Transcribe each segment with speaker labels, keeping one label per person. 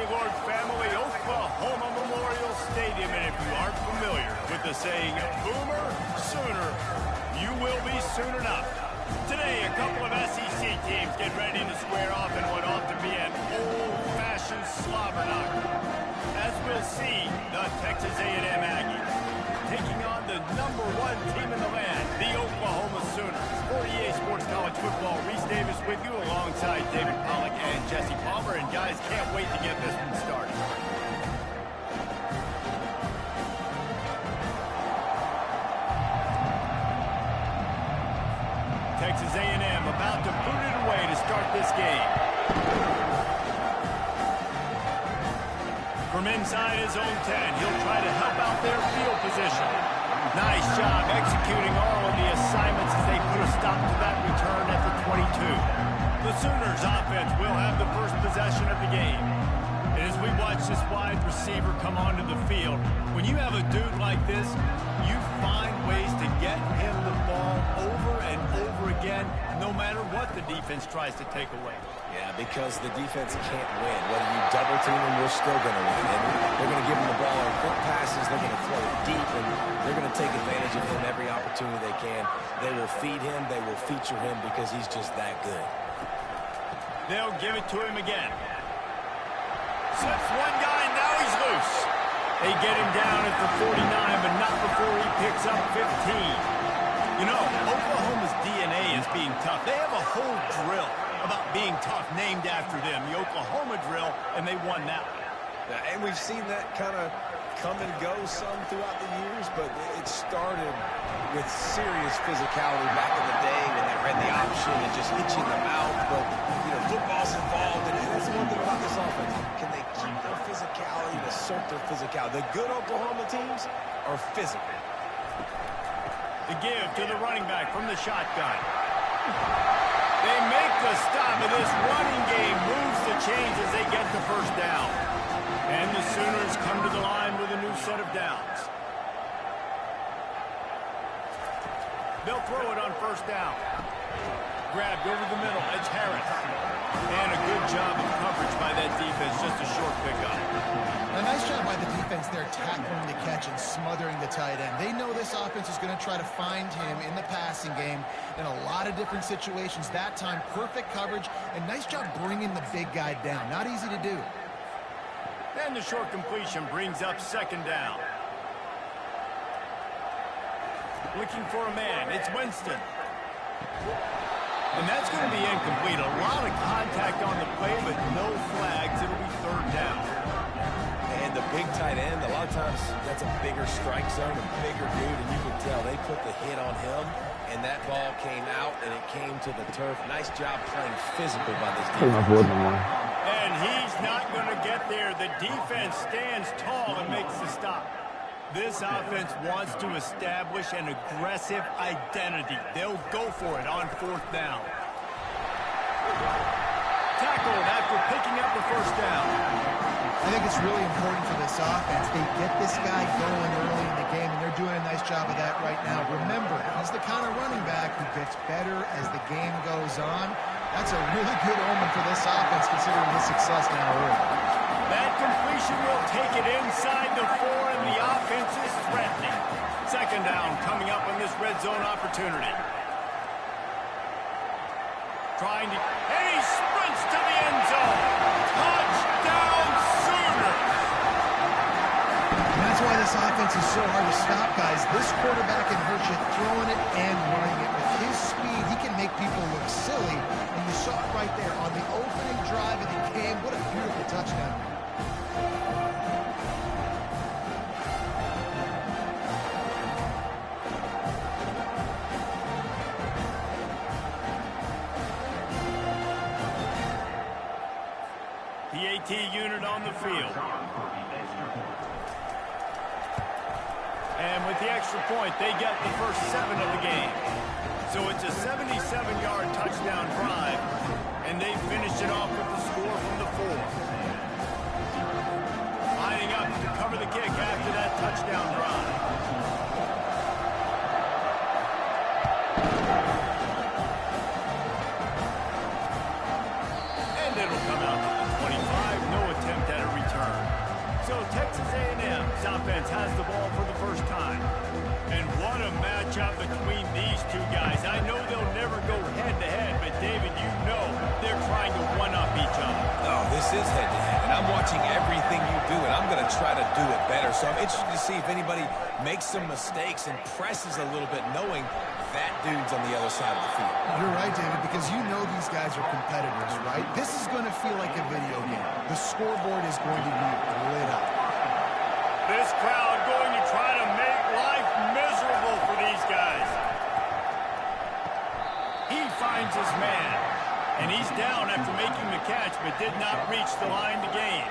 Speaker 1: Gaylord family, Oklahoma Memorial Stadium. And if you aren't familiar with the saying, Boomer Sooner, you will be soon enough. Today, a couple of SEC teams get ready to square off in what ought to be an old-fashioned slobber knocker. As we'll see, the Texas A&M Aggies taking on the #1 team in the land, the Oklahoma Sooners. For EA Sports College Football, Reese Davis with you alongside David Pollack and Jesse Palmer. And guys, can't wait to get this one started. Texas A&M about to boot it away to start this game. From inside his own 10, he'll try to help out their field position. Nice job executing all of the assignments as they put a stop to that return at the 22. The Sooners offense will have the first possession of the game. And as we watch this wide receiver come onto the field, when you have a dude like this, you find ways to get him the ball over and over again, no matter what the defense tries to take away.
Speaker 2: Yeah, because the defense can't win. Whether you double team them, we're still going to win. And they're going to give him the ball on quick passes. They're going to throw it deep, and they're going to take advantage of him every opportunity they can. They will feed him. They will feature him because he's just that good.
Speaker 1: They'll give it to him again. Slips one guy, and now he's loose. They get him down at the 49, but not before he picks up 15. You know, Oklahoma's DNA is being tough. They have a whole drill about being tough named after them, the Oklahoma drill, and they won that one.
Speaker 2: Yeah, and we've seen that kind of come and go some throughout the years, but it started with serious physicality back in the day when they ran the option and just hit you in the mouth. But, you know, football's involved, and that's the one thing about this offense. Can they keep their physicality and assert their physicality? The good Oklahoma teams are physical.
Speaker 1: The give to the running back from the shotgun. They make the stop, and this running game moves the chains as they get the first down. And the Sooners come to the line with a new set of downs. They'll throw it on first down. Grabbed over the middle. It's Harris. And a good job of coverage by that defense. Just a short pickup.
Speaker 3: A nice job by the defense there, tackling the catch and smothering the tight end. They know this offense is going to try to find him in the passing game in a lot of different situations. That time, perfect coverage, and nice job bringing the big guy down. Not easy to do.
Speaker 1: And the short completion brings up second down. Looking for a man. It's Winston. And that's going to be incomplete. A lot of contact on the play, but no flags. It'll be third down.
Speaker 2: And the big tight end, a lot of times that's a bigger strike zone, a bigger dude, and you can tell they put the hit on him, and that ball came out, and it came to the turf. Nice job playing physical by this defense.
Speaker 1: And he's not going to get there. The defense stands tall and makes the stop. This offense wants to establish an aggressive identity. They'll go for it on fourth down. Tackled after picking up the first down.
Speaker 3: I think it's really important for this offense. They get this guy going early in the game, and they're doing a nice job of that right now. Remember, he's the kind of running back who gets better as the game goes on. That's a really good omen for this offense, considering his success now early.
Speaker 1: That completion will take it inside the 4, and the offense is threatening. Second down coming up on this red zone opportunity. Trying to, and he sprints to the end zone. Touchdown, Sooners!
Speaker 3: And that's why this offense is so hard to stop, guys. This quarterback can hurt you throwing it and running it. With his speed, he can make people look silly. And you saw it right there on the opening drive of the game. What a beautiful touchdown.
Speaker 1: The AT unit on the field. And with the extra point, they get the first 7 of the game. So it's a 77-yard touchdown drive, and they finished it off with the score from the 4. Lining up to cover the kick after that touchdown drive. And it'll come out to the 25. No attempt at a offense has the ball for the first time. And what a matchup between these two guys. I know they'll never go head-to-head, but, David, you know they're trying to one-up each other.
Speaker 2: Oh, this is head-to-head, and I'm watching everything you do, and I'm going to try to do it better. So I'm interested to see if anybody makes some mistakes and presses a little bit, knowing that dude's on the other side of the field.
Speaker 3: You're right, David, because you know these guys are competitors, right? This is going to feel like a video game. The scoreboard is going to be lit up.
Speaker 1: This crowd going to try to make life miserable for these guys. He finds his man, and he's down after making the catch, but did not reach the line to gain.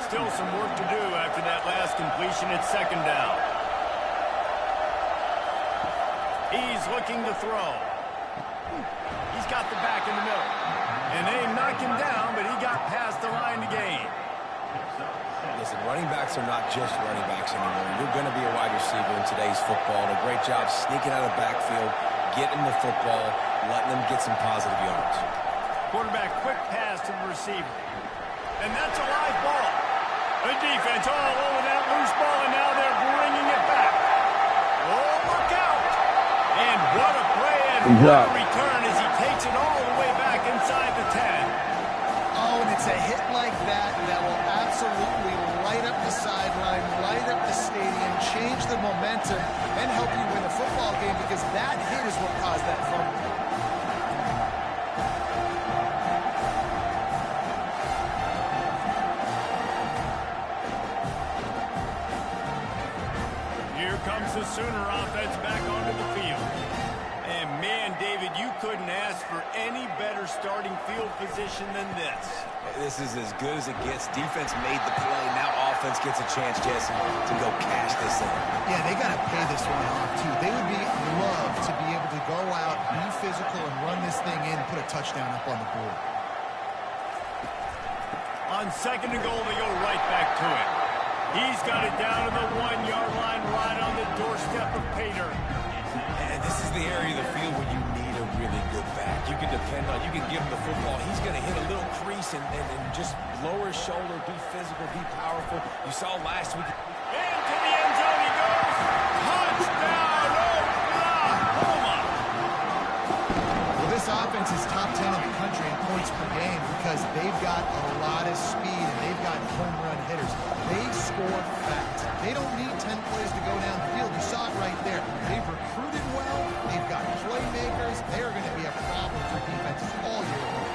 Speaker 1: Still some work to do after that last completion at second down. He's looking to throw. He's got the back in the middle. And they knocked him down, but he got past the line to gain.
Speaker 2: Listen, running backs are not just running backs anymore. You're going to be a wide receiver in today's football. And a great job sneaking out of the backfield, getting the football, letting them get some positive yards.
Speaker 1: Quarterback, quick pass to the receiver. And that's a live ball. The defense all over that loose ball, and now they're bringing it back. Oh, look out. And what a play and what a return as he takes it all the way back inside the 10.
Speaker 3: Oh, and it's a hit like that that will absolutely light up the sideline, light up the stadium, change the momentum, and help you win the football game, because that hit is what caused that fumble.
Speaker 1: Here comes the Sooner offense back onto the field. And man, David, you couldn't ask for any better starting field position than this.
Speaker 2: This is as good as it gets. Defense made the play. Now offense gets a chance, Jesse, to go cash this in.
Speaker 3: Yeah, they got to pay this one off, too. They would love to be able to go out, be physical, and run this thing in and put a touchdown up on the board.
Speaker 1: On second and goal, they go right back to it. He's got it down to the 1-yard line, right on the doorstep of Pater.
Speaker 2: And this is the area of the field where you need a really good back. You can depend on, you can give him the football. He's going to hit a little crease and just lower his shoulder, be physical, be powerful. You saw last week.
Speaker 1: Into the end zone he goes. Touchdown, Oklahoma!
Speaker 3: Well, this offense is top 10 in the country in points per game because they've got a lot of speed and they've got home run hitters. They score fast. They don't need 10 plays to go down the field. You saw it right there. They've recruited well. They've got playmakers. They are going to be a problem for defenses all year long.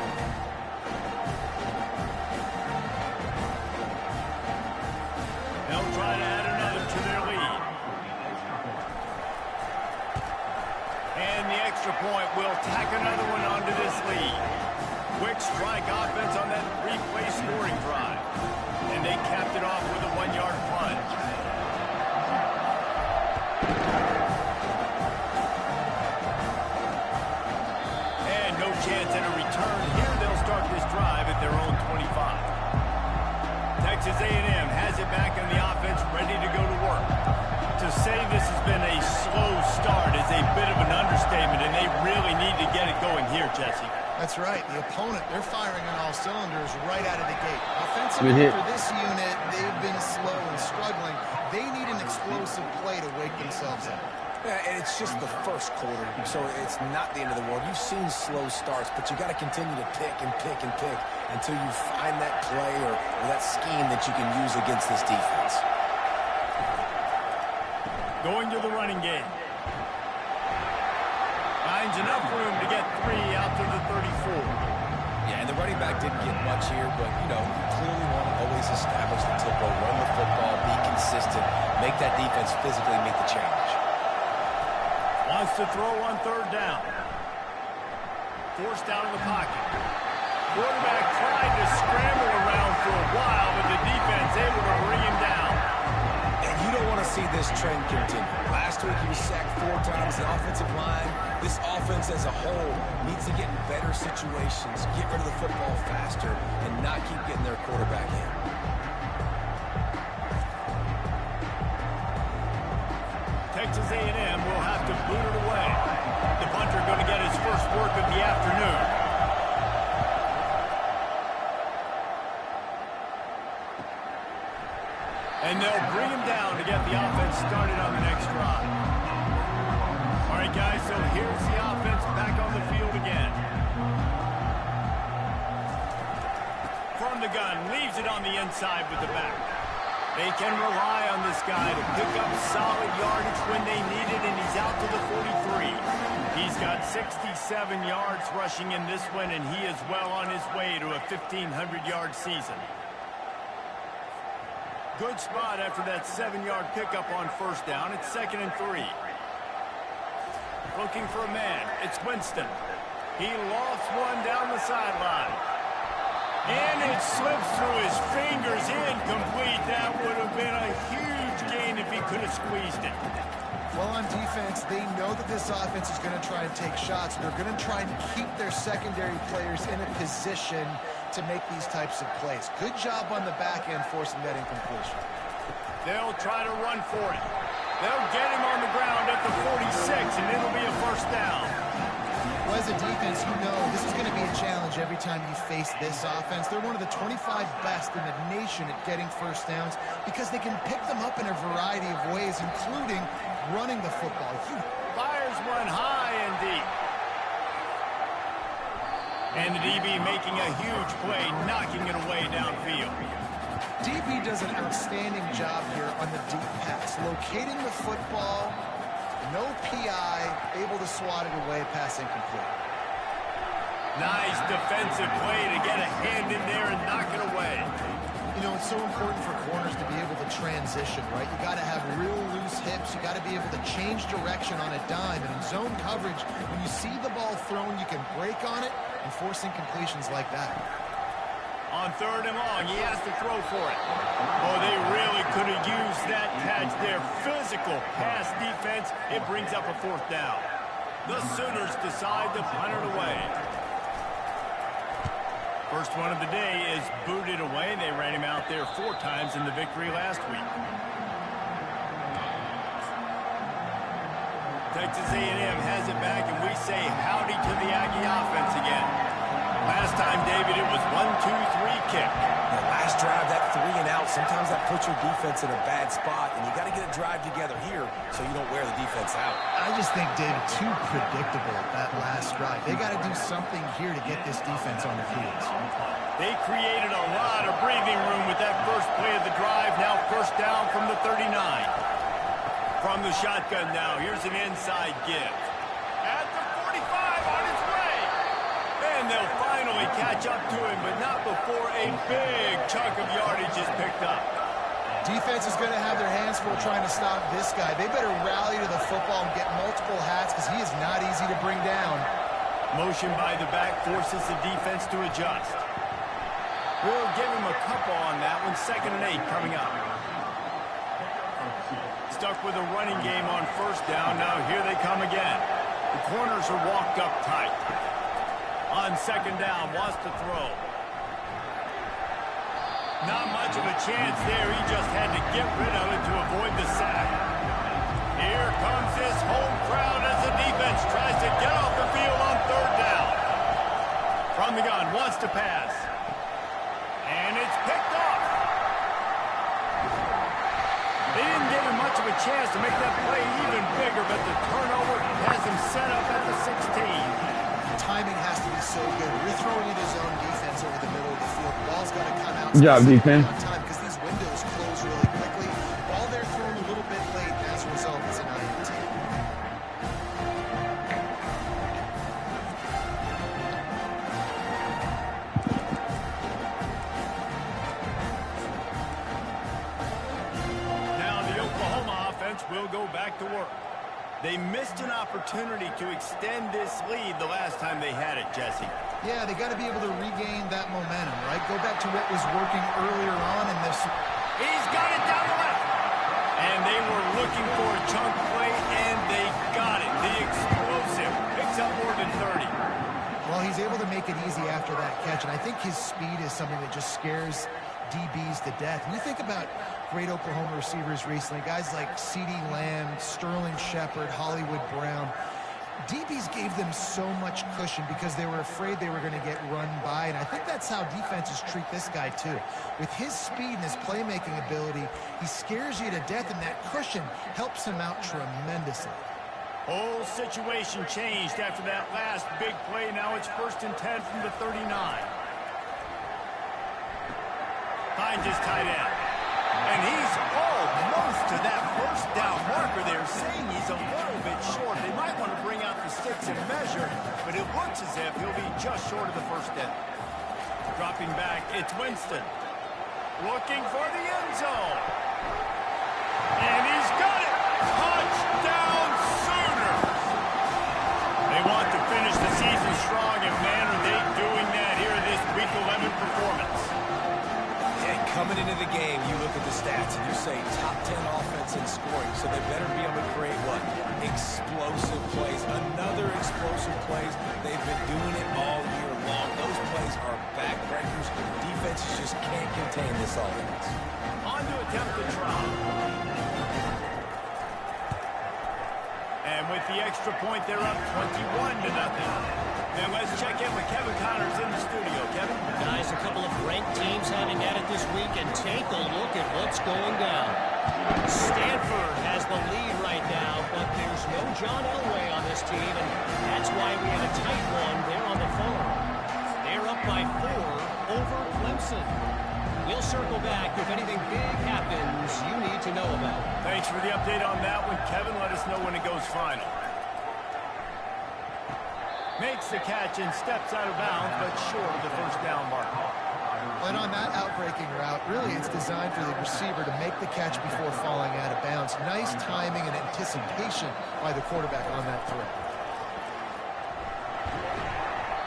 Speaker 1: They'll try to add another to their lead. And the extra point will tack another one onto this lead. Quick strike offense on that three-play scoring drive. And they capped it off with a 1-yard plunge. And no chance at a return. Here they'll start this drive at their own 25. Texas A&M has it back in the offense, ready to go to work. To say this has been a slow start is a bit of an understatement, and they really need to get it going here, Jesse.
Speaker 3: That's right. The opponent, they're firing on all cylinders right out of the gate. Offensively, for this unit, they've been slow and struggling. They need an explosive play to wake themselves up.
Speaker 2: Yeah, and it's just the first quarter, so it's not the end of the world. You've seen slow starts, but you got to continue to pick and pick and pick until you find that play or that scheme that you can use against this defense.
Speaker 1: Going to the running game. Finds enough room to get 3 out to the 34.
Speaker 2: Yeah, and the running back didn't get much here, but, you know, you clearly want to always establish the tempo, run the football, be consistent, make that defense physically meet the challenge.
Speaker 1: Wants to throw on third down. Forced out of the pocket. Quarterback tried to scramble around for a while, but the defense able to bring him down.
Speaker 2: And you don't want to see this trend continue. Last week he was sacked 4 times. The offensive line, this offense as a whole, needs to get in better situations, get rid of the football faster, and not keep getting their quarterback in.
Speaker 1: Texas A&M will have to boot it away. The punter going to get his first work of the afternoon. And they'll bring him down to get the offense started on the next drive. All right, guys, so here's the offense back on the field again. From the gun, leaves it on the inside with the back. They can rely on this guy to pick up solid yardage when they need it, and he's out to the 43. He's got 67 yards rushing in this one, and he is well on his way to a 1,500-yard season. Good spot after that 7-yard pickup on first down. It's 2nd and 3. Looking for a man. It's Winston. He lost one down the sideline. And it slips through his fingers, incomplete. That would have been a huge gain if he could have squeezed it.
Speaker 3: Well, on defense, they know that this offense is going to try and take shots. They're going to try and keep their secondary players in a position to make these types of plays. Good job on the back end forcing that incompletion.
Speaker 1: They'll try to run for it. They'll get him on the ground at the 46, and it'll be a first down.
Speaker 3: Well, as a defense, you know this is going to be a challenge every time you face this offense. They're one of the 25 best in the nation at getting first downs because they can pick them up in a variety of ways, including running the football.
Speaker 1: Fires one high and deep. And the DB making a huge play, knocking it away downfield.
Speaker 3: DB does an outstanding job here on the deep pass, locating the football, no PI, able to swat it away, pass incomplete.
Speaker 1: Nice defensive play to get a hand in there and knock it away.
Speaker 3: You know, it's so important for corners to be able to transition, right? You got to have real loose hips. You got to be able to change direction on a dime. And in zone coverage, when you see the ball thrown, you can break on it and force incompletions like that.
Speaker 1: On 3rd and long, he has to throw for it. Oh, they really could have used that catch there. Physical pass defense. It brings up a 4th down. The Sooners decide to punt it away. First one of the day is booted away. They ran him out there 4 times in the victory last week. Texas A&M has it back, and we say howdy to the Aggie offense again. Last time, David, it was 1-2-3 kick.
Speaker 2: Yeah, last drive, that 3 and out, sometimes that puts your defense in a bad spot, and you got to get a drive together here so you don't wear the defense out.
Speaker 3: I just think, David, too predictable that last drive. They got to do something here to get this defense on their heels.
Speaker 1: They created a lot of breathing room with that first play of the drive. Now first down from the 39. From the shotgun now, here's an inside give. At the 45 on its way. And they'll finally catch up to him, but not before a big chunk of yardage is picked up.
Speaker 3: Defense is going to have their hands full trying to stop this guy. They better rally to the football and get multiple hats because he is not easy to bring down.
Speaker 1: Motion by the back forces the defense to adjust. We'll give him a couple on that one. 2nd and 8 coming up. Stuck with a running game on first down. Now here they come again. The corners are walked up tight. On 2nd down, wants to throw. Not much of a chance there. He just had to get rid of it to avoid the sack. Here comes this home crowd as the defense tries to get off the field on 3rd down. From the gun, wants to pass. And it's picked off. They didn't give him much of a chance to make that play even bigger, but the turnover has him set up at the 16.
Speaker 3: Timing has to be so good. We're throwing in his own defense over the middle of the field. The ball's got to come out.
Speaker 4: Good job, defense.
Speaker 3: Because these windows close really quickly. Ball they're thrown a little bit late. As a result, it's an INT.
Speaker 1: Now the Oklahoma offense will go back to work. They missed an opportunity to extend this lead the last time they had it, Jesse.
Speaker 3: Yeah, they got to be able to regain that momentum, right? Go back to what was working earlier on in this.
Speaker 1: He's got it down the left. And they were looking for a chunk play, and they got it. The explosive picks up more than 30.
Speaker 3: Well, he's able to make it easy after that catch, and I think his speed is something that just scares DBs to death. When you think about great Oklahoma receivers recently, guys like CeeDee Lamb, Sterling Shepard, Hollywood Brown, DBs gave them so much cushion because they were afraid they were going to get run by, and I think that's how defenses treat this guy too. With his speed and his playmaking ability, he scares you to death, and that cushion helps him out tremendously.
Speaker 1: Whole situation changed after that last big play. Now it's 1st and 10 from the 39. Finds his tight end. And he's almost to that first down marker there, saying he's a little bit short. They might want to bring out the sticks and measure, but it looks as if he'll be just short of the first down. Dropping back, it's Winston. Looking for the end zone. And he's got it! Touchdown Sooners! They want to finish the season strong, and man, are they doing that here in this Week 11 performance.
Speaker 2: Coming into the game, you look at the stats and you say top 10 offense in scoring, so they better be able to create what? Explosive plays. Another explosive plays. They've been doing it all year long. Those plays are backbreakers. Defenses just can't contain this offense.
Speaker 1: On to attempt the try. And with the extra point, they're up 21-0. And let's check in with Kevin Connors in the studio. Kevin?
Speaker 4: Guys, a couple of ranked teams having at it this week, and take a look at what's going down. Stanford has the lead right now, but there's no John Elway on this team, and that's why we have a tight one there on the phone. They're up by 4 over Clemson. We'll circle back if anything big happens you need to know about.
Speaker 1: Thanks for the update on that one, Kevin. Let us know when it goes final. Makes the catch and steps out of bounds, but short of the first down marker.
Speaker 3: And on that outbreaking route, really it's designed for the receiver to make the catch before falling out of bounds. Nice timing and anticipation by the quarterback on that throw.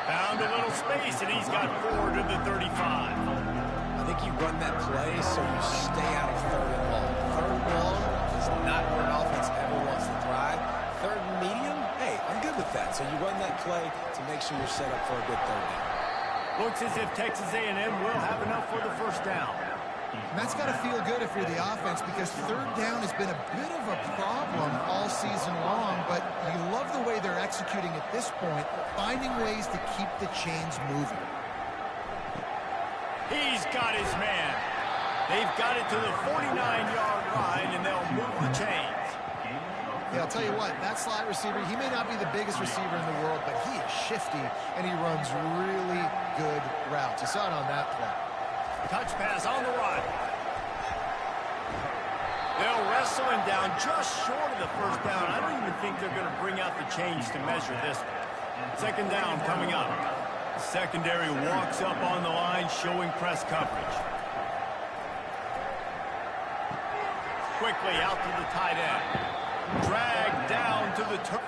Speaker 1: Found a little space, and he's got 4 to the 35.
Speaker 2: I think you run that play so you stay out of 3rd and long. 3rd and long is not where an offense ever wants to thrive. 3rd and medium, hey, I'm good with that. So you run that play to make sure you're set up for a good 3rd down.
Speaker 1: Looks as if Texas A&M will have enough for the first down.
Speaker 3: And that's got to feel good if you're the offense, because 3rd down has been a bit of a problem all season long, but you love the way they're executing at this point, finding ways to keep the chains moving.
Speaker 1: He's got his man. They've got it to the 49-yard line, and they'll move the chains.
Speaker 3: Yeah, I'll tell you what, that slot receiver, he may not be the biggest receiver in the world, but he is shifty, and he runs really good routes. You saw it on that play.
Speaker 1: Touch pass on the run. They'll wrestle him down just short of the first down. I don't even think they're going to bring out the chains to measure this one. 2nd down coming up. The secondary walks up on the line, showing press coverage. Quickly out to the tight end. Dragged down to the turn.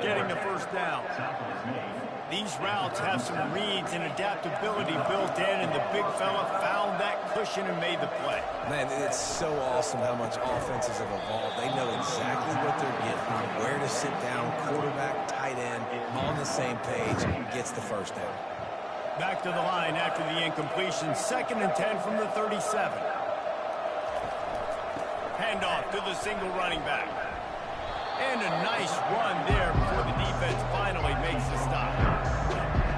Speaker 1: getting the first down. These routes have some reads and adaptability built in, and the big fella found that cushion and made the play.
Speaker 2: Man, it's so awesome how much offenses have evolved. They know exactly what they're getting, where to sit down, quarterback, tight end, on the same page, gets the first down.
Speaker 1: Back to the line after the incompletion. 2nd and 10 from the 37. Handoff to the single running back. And a nice run there before the defense finally makes the stop.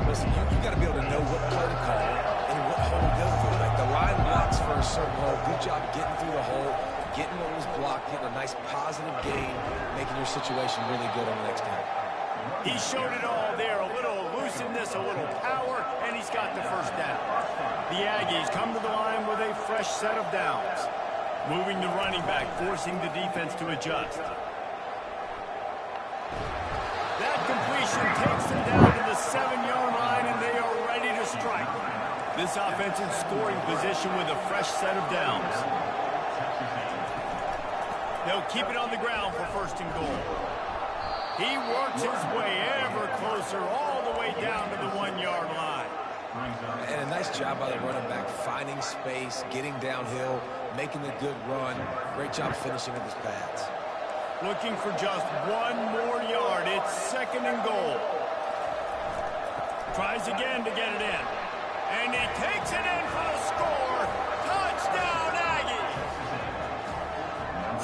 Speaker 2: Listen, you got to be able to know what play to call and what hole to go through. Like the line blocks for a certain hole. Good job getting through the hole, getting what was blocked, getting a nice positive gain, making your situation really good on the next down.
Speaker 1: He showed it all there. A little elusiveness, a little power, and he's got the first down. The Aggies come to the line with a fresh set of downs. Moving the running back, forcing the defense to adjust. That completion takes them down to the 7-yard line, and they are ready to strike. This offense in scoring position with a fresh set of downs. They'll keep it on the ground for 1st and goal. He works his way ever closer all the way down to the 1-yard line.
Speaker 2: And a nice job by the running back, finding space, getting downhill, making a good run. Great job finishing with his pads.
Speaker 1: Looking for just 1 more yard. It's 2nd and goal. Tries again to get it in. And he takes it in for the score. Touchdown, Aggies!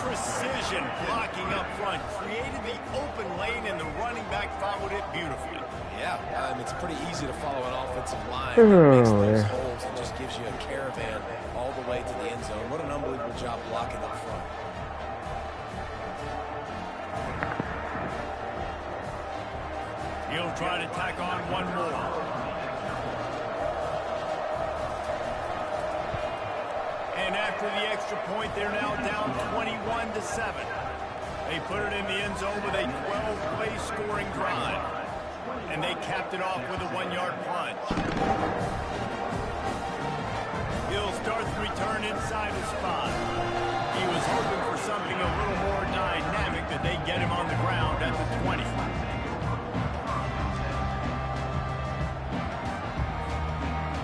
Speaker 1: Precision blocking up front. Created the open lane, and the running back followed it beautifully.
Speaker 2: Yeah, it's pretty easy to follow an offensive line that makes those holes and just gives you a caravan all the way to the end zone. What an unbelievable job blocking up front.
Speaker 1: He'll try to tack on 1 more. And after the extra point, they're now down 21-7. They put it in the end zone with a 12-play scoring drive. And they capped it off with a 1-yard plunge. He'll start the return inside his spot. He was hoping for something a little more dynamic, that they get him on the ground at the 20.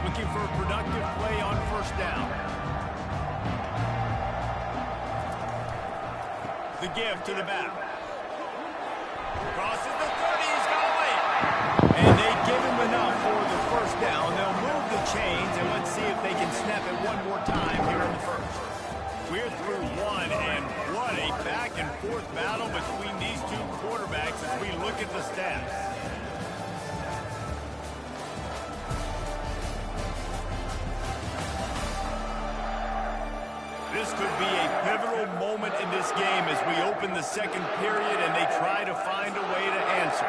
Speaker 1: Looking for a productive play on 1st down. The give to the back. Crosses the 30, he's got away. And they give him enough for the 1st down. They'll move the chains, and let's see if they can snap it 1 more time here in the 1st. We're through 1, and what a back-and-forth battle between these 2 quarterbacks as we look at the stats. This could be a pivotal moment in this game as we open the 2nd period and they try to find a way to answer.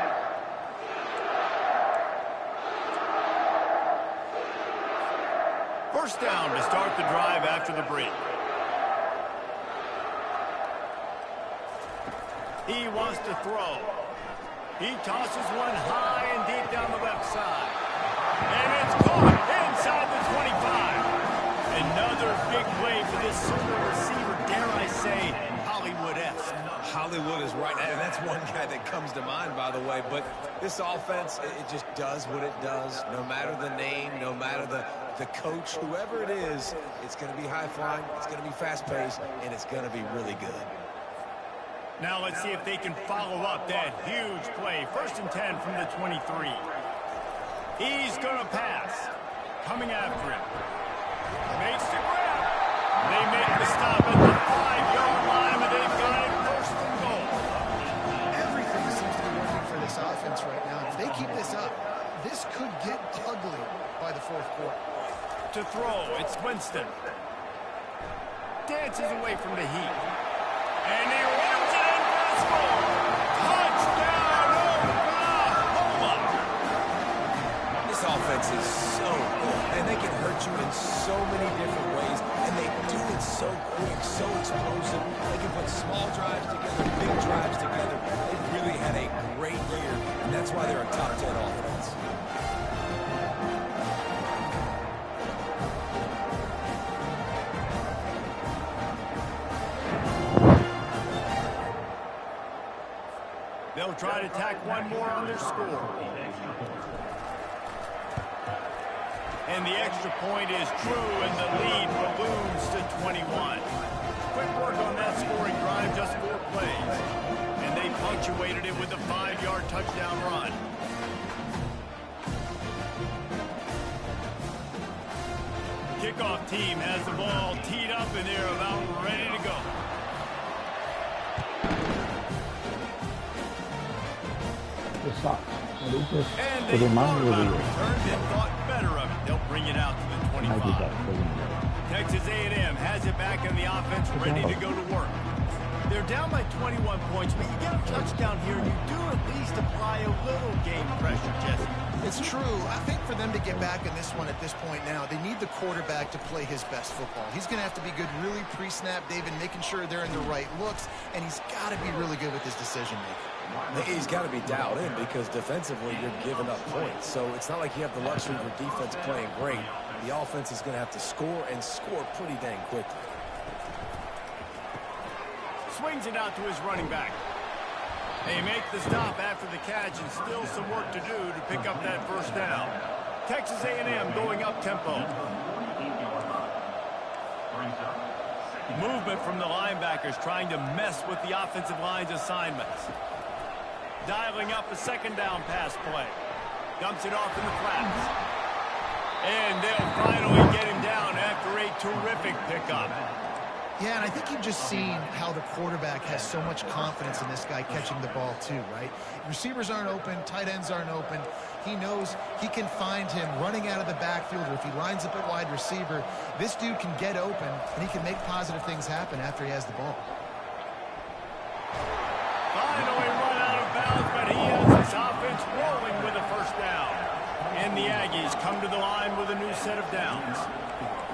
Speaker 1: First down to start the drive after the break. He wants to throw. He tosses one high and deep down the left side. And it's caught inside the 25. Another big play for this Sooner receiver, dare I say, Hollywood-esque.
Speaker 2: Hollywood is right, and that's one guy that comes to mind, by the way. But this offense, it just does what it does. No matter the name, no matter the coach, whoever it is, it's going to be high-flying, it's going to be fast-paced, and it's going to be really good.
Speaker 1: Now let's see if they can follow up that huge play. 1st and 10 from the 23. He's going to pass. Coming after him. Makes the grab. They make the stop at the 5-yard line, and they've got it 1st and goal.
Speaker 3: Everything seems to be working for this offense right now. If they keep this up, this could get ugly by the 4th quarter.
Speaker 1: To throw, it's Winston. Dances away from the heat. And he runs it in for a score. Touchdown, Oklahoma!
Speaker 2: This offense is so good, and they can hurt you in so many different ways, and they do it so quick, so explosive. They can put small drives together, big drives together. They've really had a great year, and that's why they're a top 10 offense.
Speaker 1: They'll try to tack one more on their score. And the extra point is true, and the lead balloons to 21. Quick work on that scoring drive, just 4 plays. And they punctuated it with a 5-yard touchdown run. Kickoff team has the ball teed up, and they're about ready to go. And they thought about a return and thought better of it. They'll bring it out to the 25. Texas A&M has it back in the offense, ready to go to work. They're down by 21 points, but you get a touchdown here, and you do at least apply a little game pressure, Jesse.
Speaker 3: It's true. I think for them to get back in this one at this point now, they need the quarterback to play his best football. He's going to have to be good really pre-snap, David, making sure they're in the right looks, and he's got to be really good with his decision-making.
Speaker 2: He's got to be dialed in because defensively you're giving up points. So it's not like you have the luxury of your defense playing great. The offense is going to have to score and score pretty dang quickly.
Speaker 1: Swings it out to his running back. They make the stop after the catch, and still some work to do to pick up that first down. Texas A&M going up tempo. Movement from the linebackers trying to mess with the offensive line's assignments. Dialing up a second down pass play. Dumps it off in the flats. And they'll finally get him down after a terrific pickup.
Speaker 3: Yeah, and I think you've just seen how the quarterback has so much confidence in this guy catching the ball too, right? Receivers aren't open, tight ends aren't open. He knows he can find him running out of the backfield, or if he lines up at wide receiver, this dude can get open, and he can make positive things happen after he has the ball.
Speaker 1: Finally run out of bounds, but he has his offense rolling with a first down. And the Aggies come to the line with a new set of downs.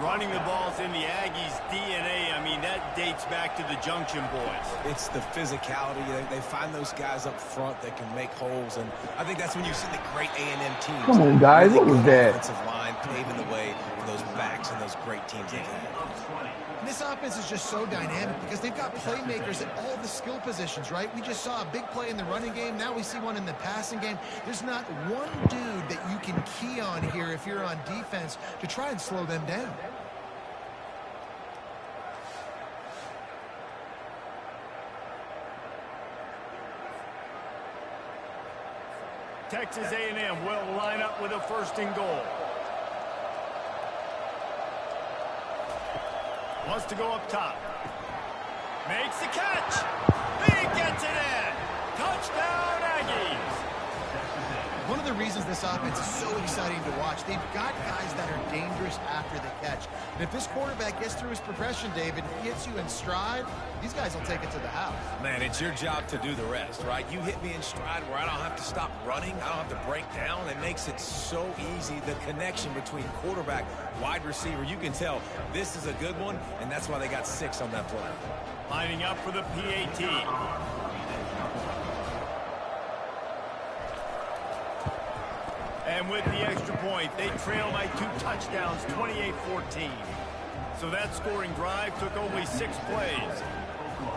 Speaker 1: Running the ball's in the Aggies' DNA. I mean, that dates back to the Junction Boys.
Speaker 2: It's the physicality. They find those guys up front that can make holes, and I think that's when you see the great A&M teams.
Speaker 5: Come on, guys.
Speaker 2: Really
Speaker 5: what was that?
Speaker 2: Offensive line paving the way for those backs and those great teams they've had.
Speaker 3: And this offense is just so dynamic because they've got playmakers at all the skill positions, right? We just saw a big play in the running game. Now we see one in the passing game. There's not one dude that you can key on here if you're on defense to try and slow them down.
Speaker 1: Texas A&M will line up with a first and goal. Wants to go up top. Makes the catch. He gets it in. Touchdown, Aggies.
Speaker 3: One of the reasons this offense is so exciting to watch, they've got guys that are dangerous after the catch. And if this quarterback gets through his progression, David, he hits you in stride, these guys will take it to the house.
Speaker 2: Man, it's your job to do the rest, right? You hit me in stride where I don't have to stop running. I don't have to break down. It makes it so easy. The connection between quarterback, wide receiver, you can tell this is a good one, and that's why they got 6 on that play.
Speaker 1: Lining up for the PAT. And with the extra point, they trail by 2 touchdowns, 28-14. So that scoring drive took only 6 plays.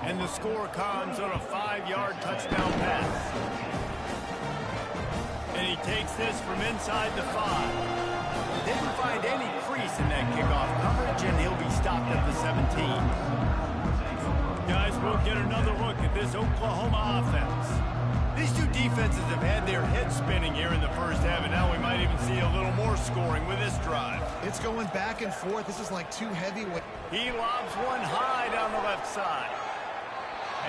Speaker 1: And the score comes on a 5-yard touchdown pass. And he takes this from inside the 5. Didn't find any crease in that kickoff coverage, and he'll be stopped at the 17. Guys, we'll get another look at this Oklahoma offense. These two defenses have had their heads spinning here in the first half, and now we might even see a little more scoring with this drive.
Speaker 3: It's going back and forth. This is like 2 heavyweight.
Speaker 1: He lobs one high down the left side.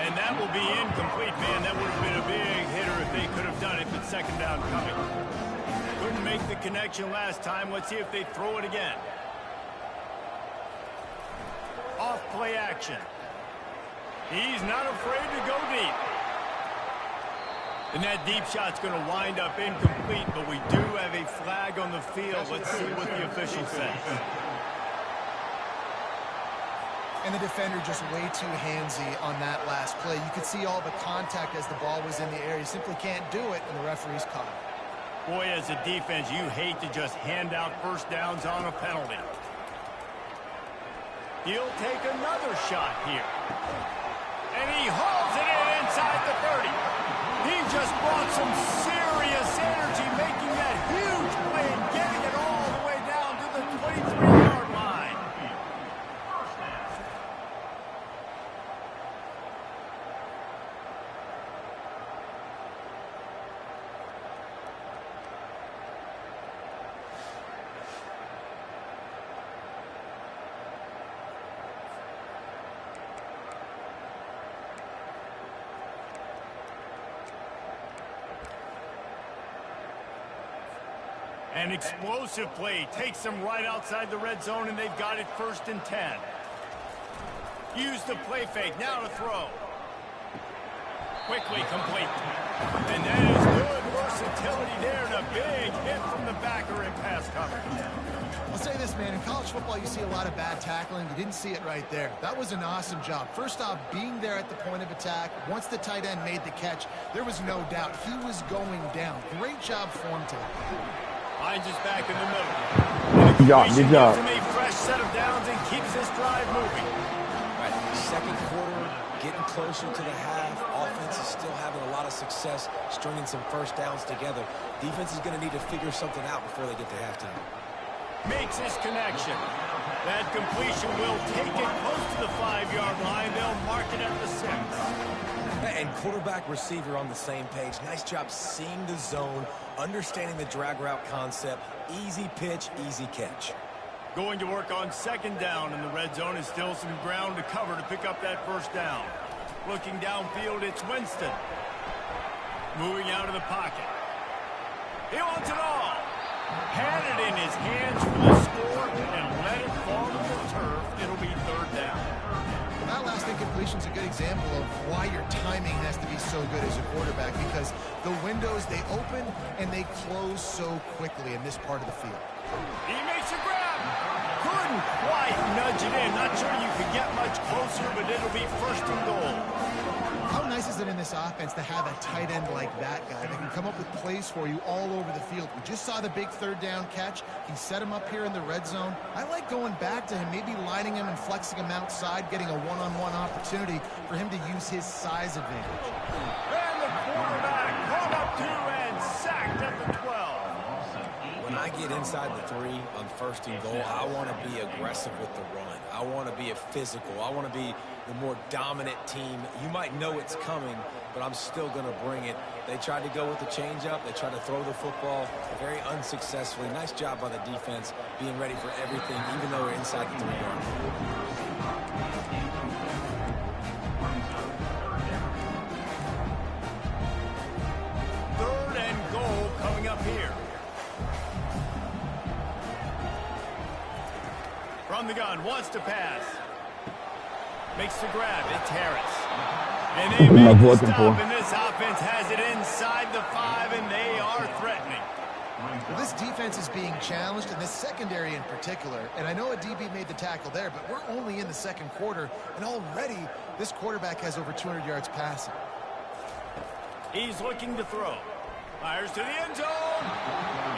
Speaker 1: And that will be incomplete, man. That would have been a big hitter if they could have done it, but second down coming. Couldn't make the connection last time. Let's see if they throw it again. Off play action. He's not afraid to go deep. And that deep shot's going to wind up incomplete, but we do have a flag on the field. Let's see what the official says.
Speaker 3: And the defender just way too handsy on that last play. You could see all the contact as the ball was in the air. You simply can't do it, and the referee's caught it.
Speaker 1: Boy, as a defense, you hate to just hand out first downs on a penalty. He'll take another shot here. And he hauls it in inside the 30. He An explosive play takes them right outside the red zone, and they've got it 1st and 10. Use the play fake. Now to throw. Quickly complete. And that is good versatility there, and a big hit from the backer in pass coverage.
Speaker 3: I'll say this, man. In college football, you see a lot of bad tackling. You didn't see it right there. That was an awesome job. First off, being there at the point of attack. Once the tight end made the catch, there was no doubt he was going down. Great job for him today.
Speaker 1: Finds his back in the middle.
Speaker 5: Good job. Good job.
Speaker 1: Gives him a fresh set of downs and keeps this drive moving.
Speaker 2: Right, second quarter, getting closer to the half. Offense is still having a lot of success stringing some first downs together. Defense is going to need to figure something out before they get to halftime.
Speaker 1: Makes his connection. That completion will take it close to the 5-yard line. They'll mark it at the 6.
Speaker 2: And quarterback receiver on the same page. Nice job seeing the zone, understanding the drag route concept. Easy pitch, easy catch.
Speaker 1: Going to work on 2nd down in the red zone is still some ground to cover to pick up that 1st down. Looking downfield, it's Winston. Moving out of the pocket. He wants it all. Had it in his hands for the score and let it fall to the turf. It'll be 3rd down.
Speaker 3: That last incompletion is a good example of why your timing has to be so good as a quarterback, because the windows, they open and they close so quickly in this part of the field.
Speaker 1: He makes a grab. Couldn't quite nudge it in. Not sure you could get much closer, but it'll be 1st and goal.
Speaker 3: How nice is it in this offense to have a tight end like that guy that can come up with plays for you all over the field? We just saw the big 3rd down catch. He set him up here in the red zone. I like going back to him, maybe lining him and flexing him outside, getting a one-on-one opportunity for him to use his size advantage.
Speaker 1: And the quarterback caught up to and sacked at the 12.
Speaker 2: When I get inside the 3 on 1st and goal, I want to be aggressive with the run. I want to be a physical. I want to be the more dominant team. You might know it's coming, but I'm still going to bring it. They tried to go with the changeup. They tried to throw the football very unsuccessfully. Nice job by the defense being ready for everything, even though we're inside the 3-yard line.
Speaker 1: 3rd and goal coming up here. From the gun, wants to pass. Makes the grab. It's Harris. And they make the stop, and this offense has it inside the 5, and they are threatening.
Speaker 3: Well, this defense is being challenged, and this secondary in particular. And I know a DB made the tackle there, but we're only in the 2nd quarter, and already this quarterback has over 200 yards passing.
Speaker 1: He's looking to throw. Fires to the end zone.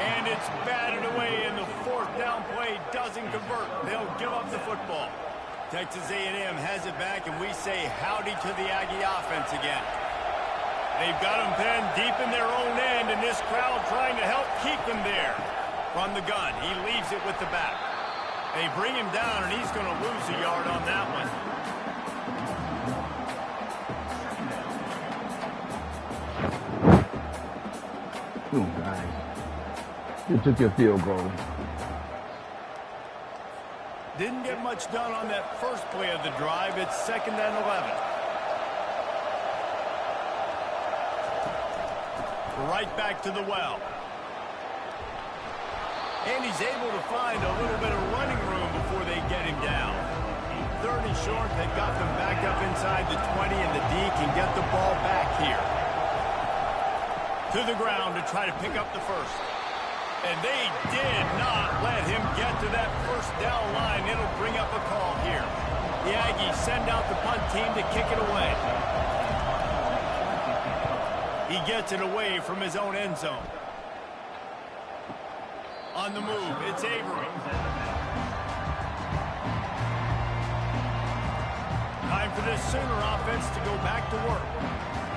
Speaker 1: And it's batted away, and the 4th down play doesn't convert. They'll give up the football. Texas A&M has it back, and we say howdy to the Aggie offense again. They've got them pinned deep in their own end, and this crowd trying to help keep them there. From the gun, he leaves it with the back. They bring him down, and he's going to lose a yard on that one.
Speaker 5: Oh, guys. You took your field goal.
Speaker 1: Didn't get much done on that first play of the drive. It's 2nd and 11. Right back to the well. And he's able to find a little bit of running room before they get him down. 3rd and short. They've got them back up inside the 20, and the D can get the ball back here. To the ground to try to pick up the 1st. And they did not let him get to that 1st down line. It'll bring up a call here. The Aggies send out the punt team to kick it away. He gets it away from his own end zone. On the move, it's Avery. Time for this Sooner offense to go back to work.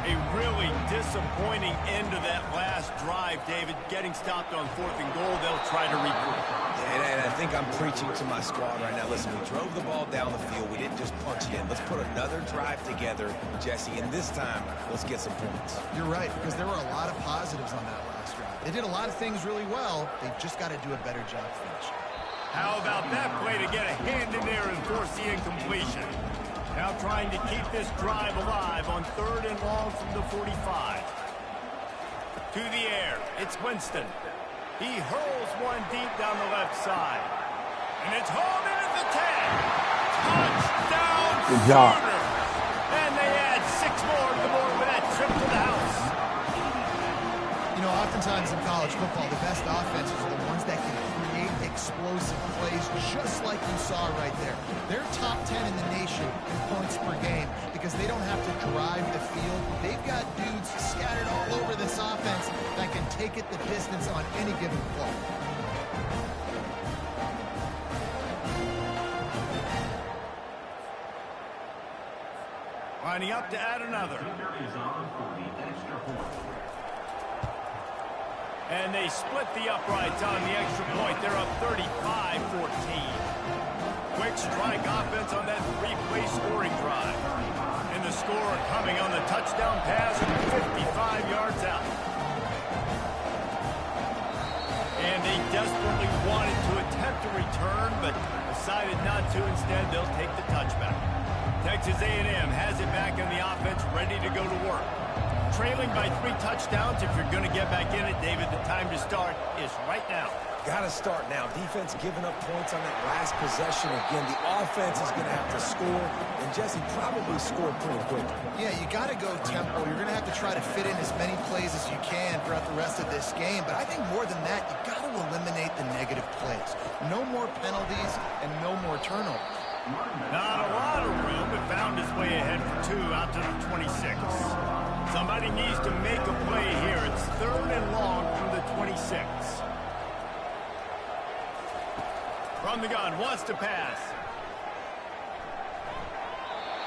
Speaker 1: A really disappointing end to that last drive, David. Getting stopped on 4th and goal, they'll try to regroup.
Speaker 2: And I think I'm preaching to my squad right now. Listen, we drove the ball down the field. We didn't just punch it in. Let's put another drive together, Jesse, and this time, let's get some points.
Speaker 3: You're right, because there were a lot of positives on that last drive. They did a lot of things really well. They've just got to do a better job finishing.
Speaker 1: How about that play to get a hand in there and force the incompletion? Now trying to keep this drive alive on 3rd and long from the 45. To the air, it's Winston. He hurls one deep down the left side. And it's hauled in at the 10. Touchdown,
Speaker 5: Good job.
Speaker 1: Sooners. And they add 6 more to the board with that trip to the house.
Speaker 3: You know, oftentimes in college football, the best offenses are the ones that can create explosive plays, just like you saw right there. They're top 10 in the nation in points per game because they don't have to drive the field. They've got dudes scattered all over this offense that can take it the distance on any given play.
Speaker 1: Lining up to add another. And they split the uprights on the extra point. They're up 35-14. Quick strike offense on that 3-play scoring drive. And the score coming on the touchdown pass from 55 yards out. And they desperately wanted to attempt a return, but decided not to. Instead, they'll take the touchback. Texas A&M has it back in the offense, ready to go to work. Trailing by 3 touchdowns. If you're going to get back in it, David, the time to start is right now.
Speaker 2: Got to start now. Defense giving up points on that last possession. Again, the offense is going to have to score, and Jesse probably scored pretty quick.
Speaker 3: Yeah, you got to go tempo. You're going to have to try to fit in as many plays as you can throughout the rest of this game. But I think more than that, you got to eliminate the negative plays. No more penalties and no more turnovers.
Speaker 1: Not a lot of room, but found his way ahead for 2 out to the 26. Somebody needs to make a play here. It's 3rd and long from the 26. From the gun, wants to pass.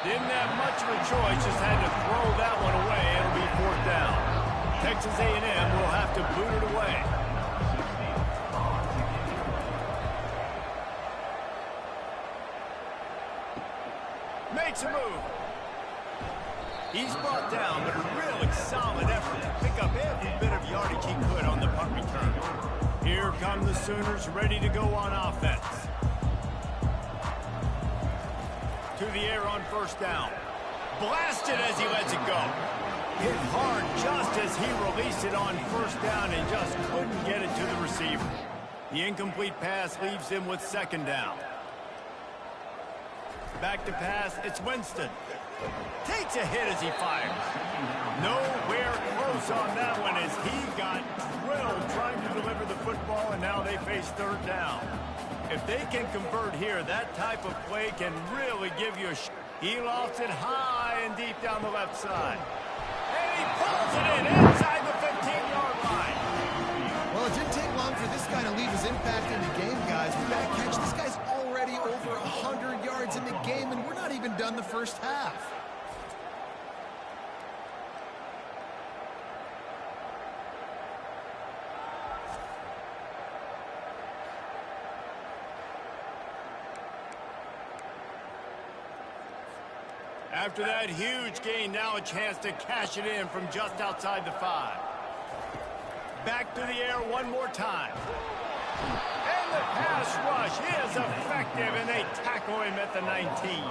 Speaker 1: Didn't have much of a choice, just had to throw that one away. It'll be 4th down. Texas A&M will have to boot it away. Makes a move. He's brought down, but a really solid effort to pick up every bit of yardage he could on the punt return. Here come the Sooners, ready to go on offense. To the air on 1st down. Blasted as he lets it go. Hit hard just as he released it on 1st down and just couldn't get it to the receiver. The incomplete pass leaves him with 2nd down. Back to pass, it's Winston. Takes a hit as he fires. Nowhere close on that one as he got drilled trying to deliver the football, and now they face 3rd down. If they can convert here, that type of play can really give you a He lofts it high and deep down the left side. And he pulls it in inside the 15-yard line.
Speaker 3: Well, it didn't take long for this guy to leave his impact in the game, guys. With that catch, this guy's already over 100 yards in the game, and we're not even done the first half.
Speaker 1: After that huge gain, now a chance to cash it in from just outside the 5. Back to the air one more time. And the pass rush is effective, and they tackle him at the 19.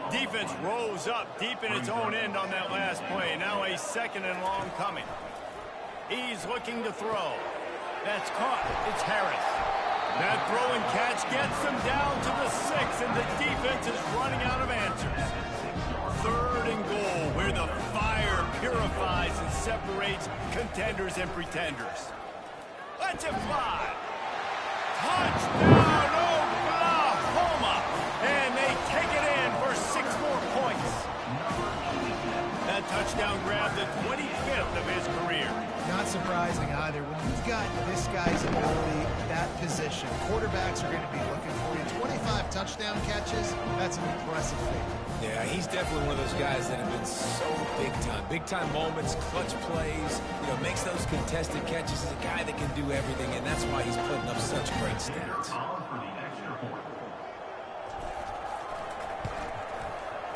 Speaker 1: Defense rose up deep in its own end on that last play. Now a 2nd and long coming. He's looking to throw. That's caught. It's Harris. That throw and catch gets them down to the 6, and the defense is running out of answers. 3rd and goal, where the fire purifies and separates contenders and pretenders. Let's it fly. Touchdown, Oklahoma! And they take it in for 6 more points. That touchdown grabbed the 25th of his career.
Speaker 3: Not surprising either. When you've got this guy's ability, that position, quarterbacks are going to be looking for you. 25 touchdown catches, that's an impressive feat.
Speaker 2: Yeah, he's definitely one of those guys that have been so big time. Big time moments, clutch plays, makes those contested catches. He's a guy that can do everything, and that's why he's putting up such great stats.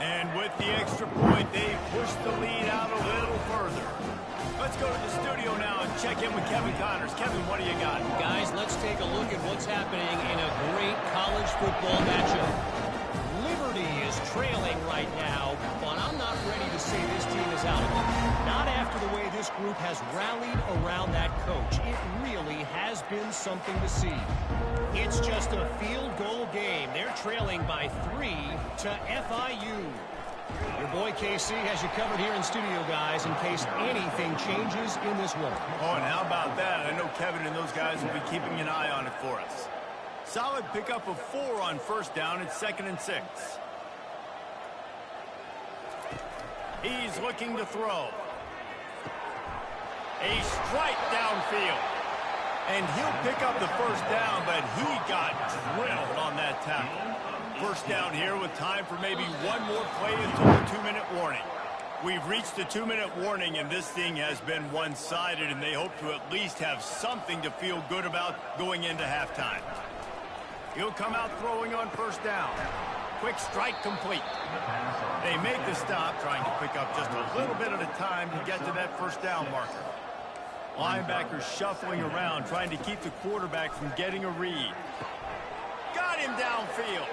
Speaker 1: And with the extra point, they've pushed the lead out a little further. Let's go to the studio now and check in with Kevin Connors. Kevin, what do you got?
Speaker 4: Guys, let's take a look at what's happening in a great college football matchup. Liberty is is trailing right now, but I'm not ready to say this team is out of it. Not after the way this group has rallied around that coach. It really has been something to see. It's just a field goal game. They're trailing by 3 to FIU. Your boy KC has you covered here in studio, guys, in case anything changes in this one.
Speaker 1: Oh, and how about that? I know Kevin and those guys will be keeping an eye on it for us. Solid pickup of 4 on first down. It's 2nd and 6. He's looking to throw. A strike downfield. And he'll pick up the first down, but he got drilled on that tackle. First down here with time for maybe one more play until the 2-minute warning. We've reached the 2-minute warning, and this thing has been one-sided, and they hope to at least have something to feel good about going into halftime. He'll come out throwing on first down. Quick strike complete. They make the stop, trying to pick up just a little bit at a time to get to that first down marker. Linebackers shuffling around, trying to keep the quarterback from getting a read. Got him downfield.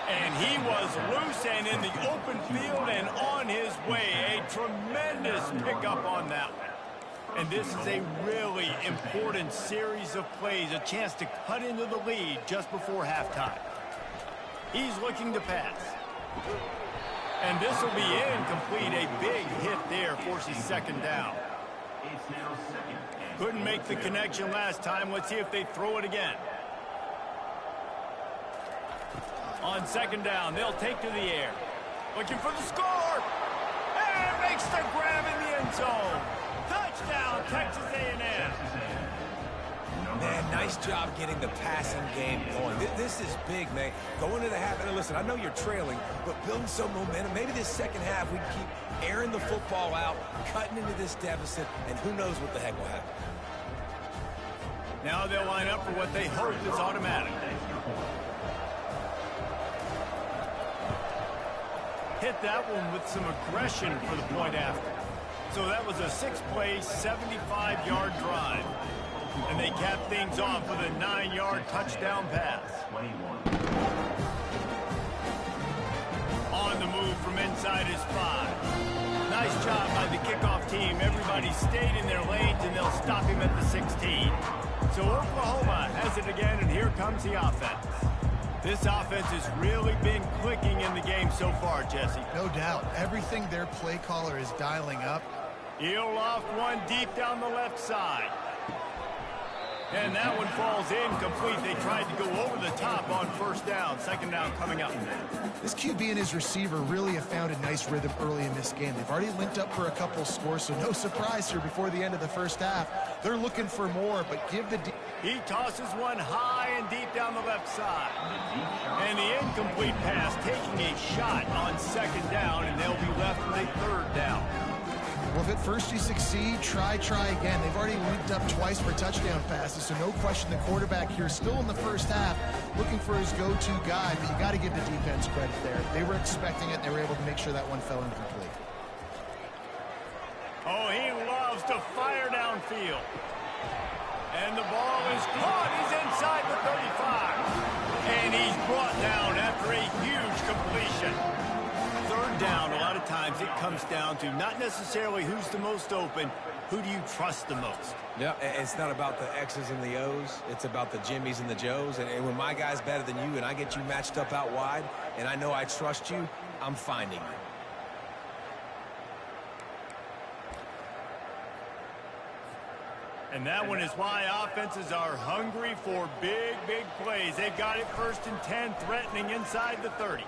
Speaker 1: And he was loose and in the open field and on his way. A tremendous pickup on that one. And this is a really important series of plays, a chance to cut into the lead just before halftime. He's looking to pass. And this will be incomplete. A big hit there forces second down. Couldn't make the connection last time. Let's see if they throw it again. On second down, they'll take to the air. Looking for the score. And makes the grab in the end zone. Touchdown, Texas A&M.
Speaker 2: Man, nice job getting the passing game going. This is big, man. Going into the half, and listen, I know you're trailing, but building some momentum. Maybe this second half we keep airing the football out, cutting into this deficit, and who knows what the heck will happen.
Speaker 1: Now they'll line up for what they hope is automatic. Hit that one with some aggression for the point after. So that was a 6-play, 75-yard drive. And they cap things off with a 9-yard touchdown pass. On the move from inside his 5. Nice job by the kickoff team. Everybody stayed in their lanes, and they'll stop him at the 16. So Oklahoma has it again, and here comes the offense. This offense has really been clicking in the game so far, Jesse.
Speaker 3: No doubt. Everything their play caller is dialing up.
Speaker 1: He'll loft one deep down the left side. And that one falls incomplete. They tried to go over the top on first down. Second down coming up.
Speaker 3: This QB and his receiver really have found a nice rhythm early in this game. They've already linked up for a couple scores, so no surprise here before the end of the first half. They're looking for more, but give the...
Speaker 1: He tosses one high and deep down the left side. And the incomplete pass taking a shot on second down, and they'll be left with a third down.
Speaker 3: Well, if at first you succeed, try again. They've already linked up twice for touchdown passes, so no question the quarterback here still in the first half looking for his go-to guy, but you got to give the defense credit there. They were expecting it. They were able to make sure that one fell incomplete.
Speaker 1: Oh, he loves to fire downfield. And the ball is caught. He's inside the 35. And he's brought down after a huge completion. Third down, a lot of times it comes down to not necessarily who's the most open, who do you trust the most?
Speaker 2: Yeah, it's not about the X's and the O's. It's about the Jimmys and the Joes. And when my guy's better than you and I get you matched up out wide and I know I trust you, I'm finding you.
Speaker 1: And that one is why offenses are hungry for big plays. They've got it 1st and 10, threatening inside the 30.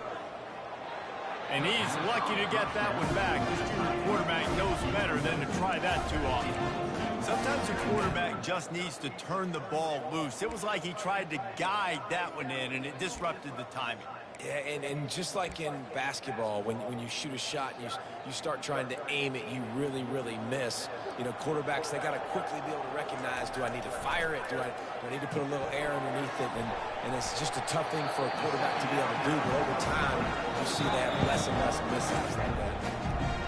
Speaker 1: And he's lucky to get that one back. This junior quarterback knows better than to try that too often. Sometimes a quarterback just needs to turn the ball loose. It was like he tried to guide that one in, and it disrupted the timing.
Speaker 2: Yeah, and just like in basketball, when you shoot a shot and you start trying to aim it, you really miss. You know, quarterbacks, they got to quickly be able to recognize, do I need to fire it? Do I need to put a little air underneath it? And it's just a tough thing for a quarterback to be able to do. But over time, you see they have less and less misses like that.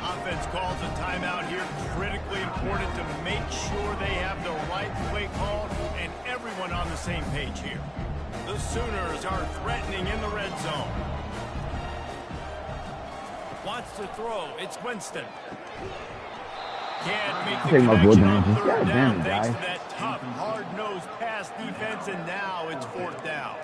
Speaker 1: Offense calls a timeout here. Critically important to make sure they have the right play call and everyone on the same page here. The Sooners are threatening in the red zone. wants to throw. It's Winston. Can't make the
Speaker 5: Take my
Speaker 1: connection
Speaker 5: board
Speaker 1: on
Speaker 5: down.
Speaker 1: third
Speaker 5: God
Speaker 1: down
Speaker 5: damn it,
Speaker 1: thanks to
Speaker 5: guys.
Speaker 1: that tough, hard-nosed pass defense, and now it's fourth down.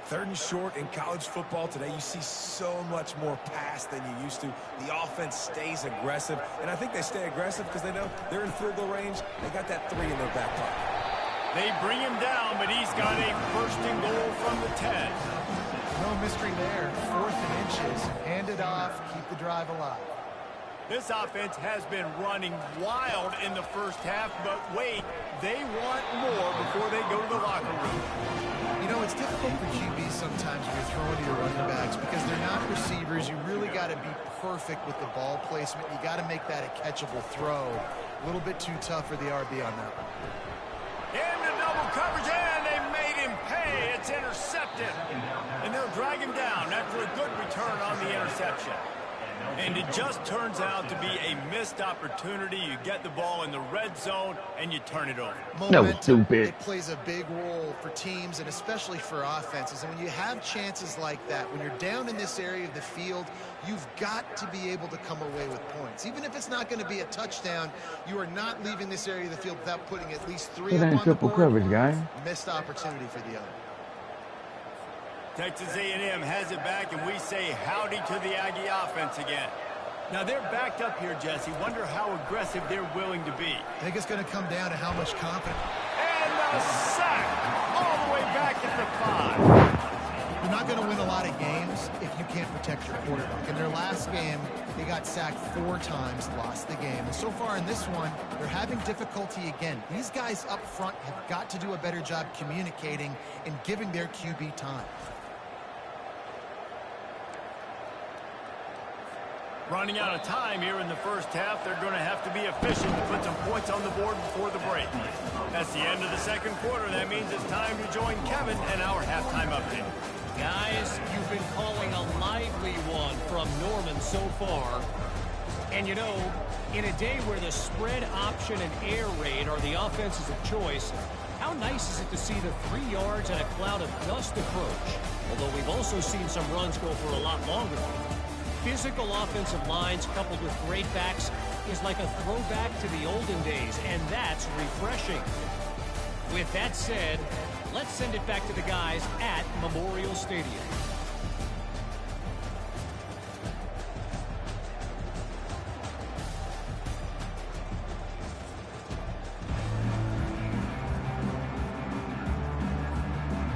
Speaker 2: Third and short in college football today, you see so much more pass than you used to. The offense stays aggressive, and I think they stay aggressive because they know they're in field goal range. They got that 3 in their back pocket.
Speaker 1: They bring him down, but he's got a first and goal from the 10.
Speaker 3: No mystery there. 4th and inches. Hand it off. Keep the drive alive.
Speaker 1: This offense has been running wild in the first half, but wait, they want more before they go to the locker room.
Speaker 3: You know, it's difficult for QBs sometimes when you're throwing to your running backs because they're not receivers. You really got to be perfect with the ball placement. You got to make that a catchable throw. A little bit too tough for the RB on that one.
Speaker 1: Into double coverage, and they made him pay. It's intercepted. And they'll drag him down after a good return on the interception. And it just turns out to be a missed opportunity. You get the ball in the red zone, and you turn it over.
Speaker 5: That was stupid.
Speaker 3: It plays a big role for teams and especially for offenses. And when you have chances like that, when you're down in this area of the field, you've got to be able to come away with points. Even if it's not going to be a touchdown, you are not leaving this area of the field without putting at least 3
Speaker 5: It
Speaker 3: up
Speaker 5: ain't
Speaker 3: on the
Speaker 5: triple
Speaker 3: board.
Speaker 5: coverage, guy.
Speaker 3: Missed opportunity for the other.
Speaker 1: Texas A&M has it back, and we say howdy to the Aggie offense again. Now, they're backed up here, Jesse. Wonder how aggressive they're willing to be.
Speaker 3: I think it's going to come down to how much confidence.
Speaker 1: And the sack all the way back at the 5.
Speaker 3: You're not going to win a lot of games if you can't protect your quarterback. In their last game, they got sacked 4 times, lost the game. And so far in this one, they're having difficulty again. These guys up front have got to do a better job communicating and giving their QB time.
Speaker 1: Running out of time here in the first half. They're going to have to be efficient to put some points on the board before the break. That's the end of the second quarter. That means it's time to join Kevin and our halftime update.
Speaker 4: Guys, you've been calling a lively one from Norman so far. And you know, in a day where the spread option and air raid are the offenses of choice, how nice is it to see the 3 yards and a cloud of dust approach? Although we've also seen some runs go for a lot longer. Physical offensive lines coupled with great backs is like a throwback to the olden days, and that's refreshing. With that said, let's send it back to the guys at Memorial Stadium.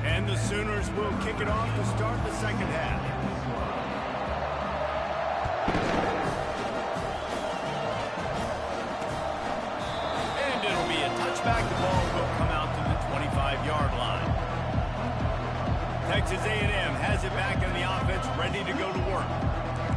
Speaker 1: And the Sooners will kick it off to start the second half. Back, the ball will come out to the 25-yard line. Texas A&M has it back in the offense, ready to go to work.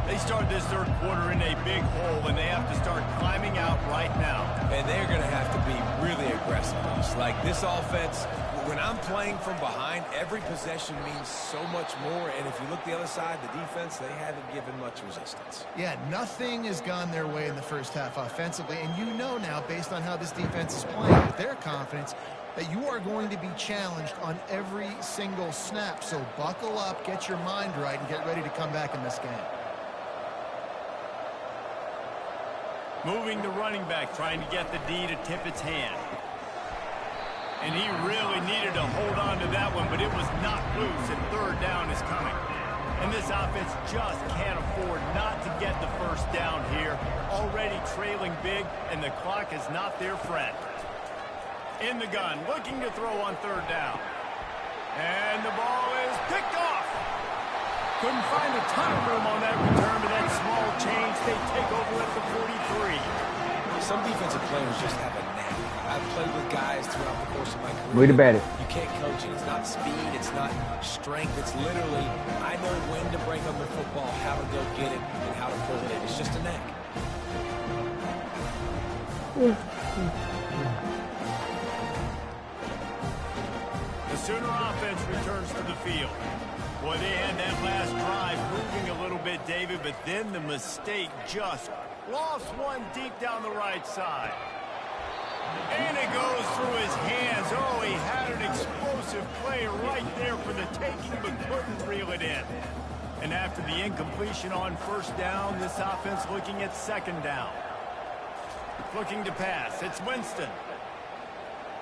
Speaker 1: They start this third quarter in a big hole, and they have to start climbing out right now.
Speaker 2: And they're going to have to be really aggressive. It's like this offense, when I'm playing from behind, every possession means so much more. And if you look the other side, the defense, they haven't given much resistance.
Speaker 3: Yeah, nothing has gone their way in the first half offensively. And you know now, based on how this defense is playing with their confidence, that you are going to be challenged on every single snap. So buckle up, get your mind right, and get ready to come back in this game.
Speaker 1: Moving the running back, trying to get the D to tip its hand. And he really needed to hold on to that one, but it was not loose, and third down is coming. And this offense just can't afford not to get the first down here. Already trailing big, and the clock is not their friend. In the gun, looking to throw on third down. And the ball is picked off. Couldn't find a ton of room on that return, but that small change, they take over at the 43.
Speaker 2: Some defensive players just have a knack. I've played with guys throughout the course of my career.
Speaker 5: Way to bat it.
Speaker 2: You can't coach it. It's not speed. It's not strength. It's literally, I know when to bring home the football, how to go get it, and how to pull it in. It's just a knack.
Speaker 1: The Sooner offense returns to the field. Boy, they had that last drive moving a little bit, David, but then the mistake just lost one deep down the right side. And it goes through his hands. Oh, he had an explosive play right there for the taking, but couldn't reel it in. And after the incompletion on first down, this offense looking at second down. Looking to pass. It's Winston.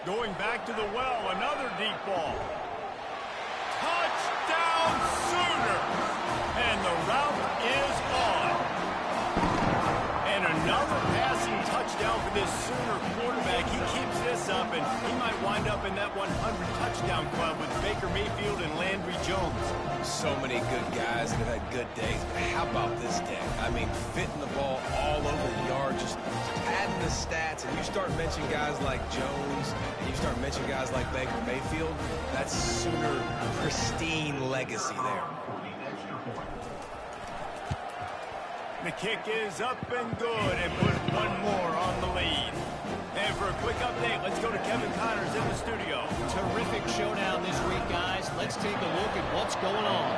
Speaker 1: Going back to the well, another deep ball. Touchdown Sooners! And the route is on. And another passing touchdown for this Sooner quarterback. He keeps this up, and he might wind up in that 100 touchdown club with Baker Mayfield and Landry Jones.
Speaker 2: So many good guys that have had good days. But how about this day? I mean, fitting the ball all over the yard, just adding the stats, and you start mentioning guys like Jones, and you start mentioning guys like Baker Mayfield, that's Sooner pristine legacy there.
Speaker 1: The kick is up and good, and put one more on the lead. And for a quick update, let's go to Kevin Connors in the studio.
Speaker 4: Terrific showdown this week, guys. Let's take a look at what's going on.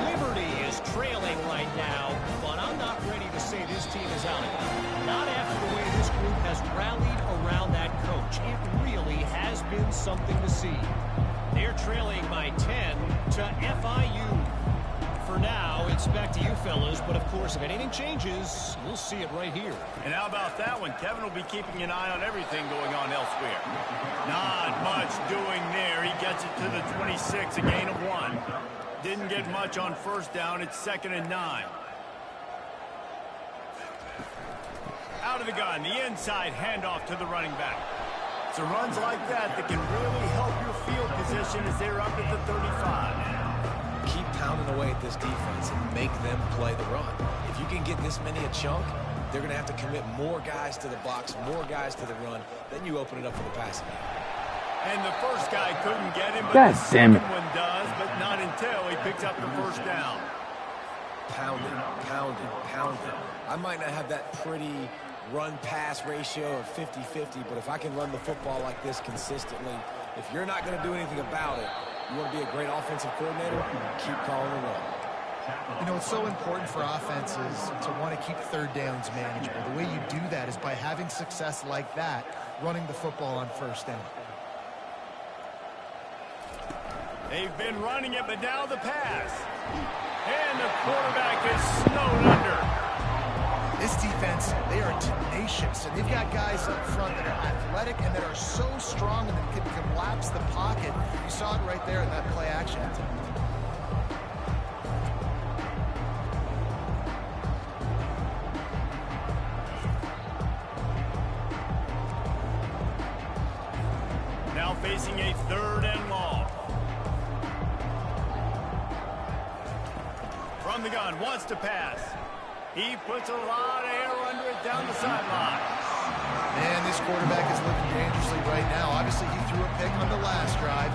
Speaker 4: Liberty is trailing right now, but I'm not ready to say this team is out of it. Not after the way this group has rallied around that coach. It really has been something to see. They're trailing by 10 to FIU. For now, it's back to you fellas, but of course, if anything changes, you'll see it right here.
Speaker 1: And how about that one? Kevin will be keeping an eye on everything going on elsewhere. Not much doing there. He gets it to the 26, a gain of 1. Didn't get much on first down. It's 2nd and 9. Out of the gun, the inside handoff to the running back. So runs like that can really help your field position as they're up at the 35.
Speaker 2: Keep pounding away at this defense and make them play the run. If you can get this many a chunk, they're going to have to commit more guys to the box, more guys to the run. Then you open it up for the passing game.
Speaker 1: And the first guy couldn't get him, but the second one does, but not until he picks up the first down.
Speaker 2: Pound it, pound it, pound it. I might not have that pretty run-pass ratio of 50-50, but if I can run the football like this consistently, if you're not going to do anything about it, you want to be a great offensive coordinator, keep calling the run.
Speaker 3: You know, it's so important for offenses to want to keep third downs manageable. The way you do that is by having success like that, running the football on first down.
Speaker 1: They've been running it, but now the pass. And the quarterback is snowed under.
Speaker 3: This defense, they are tenacious, and they've got guys up front that are athletic and that are so strong and that can collapse the pocket. You saw it right there in that play action.
Speaker 1: Now facing a 3rd and long. From the gun, wants to pass. He puts a lot of air under it down the sideline.
Speaker 3: Man, this quarterback is looking dangerously right now. Obviously, he threw a pick on the last drive.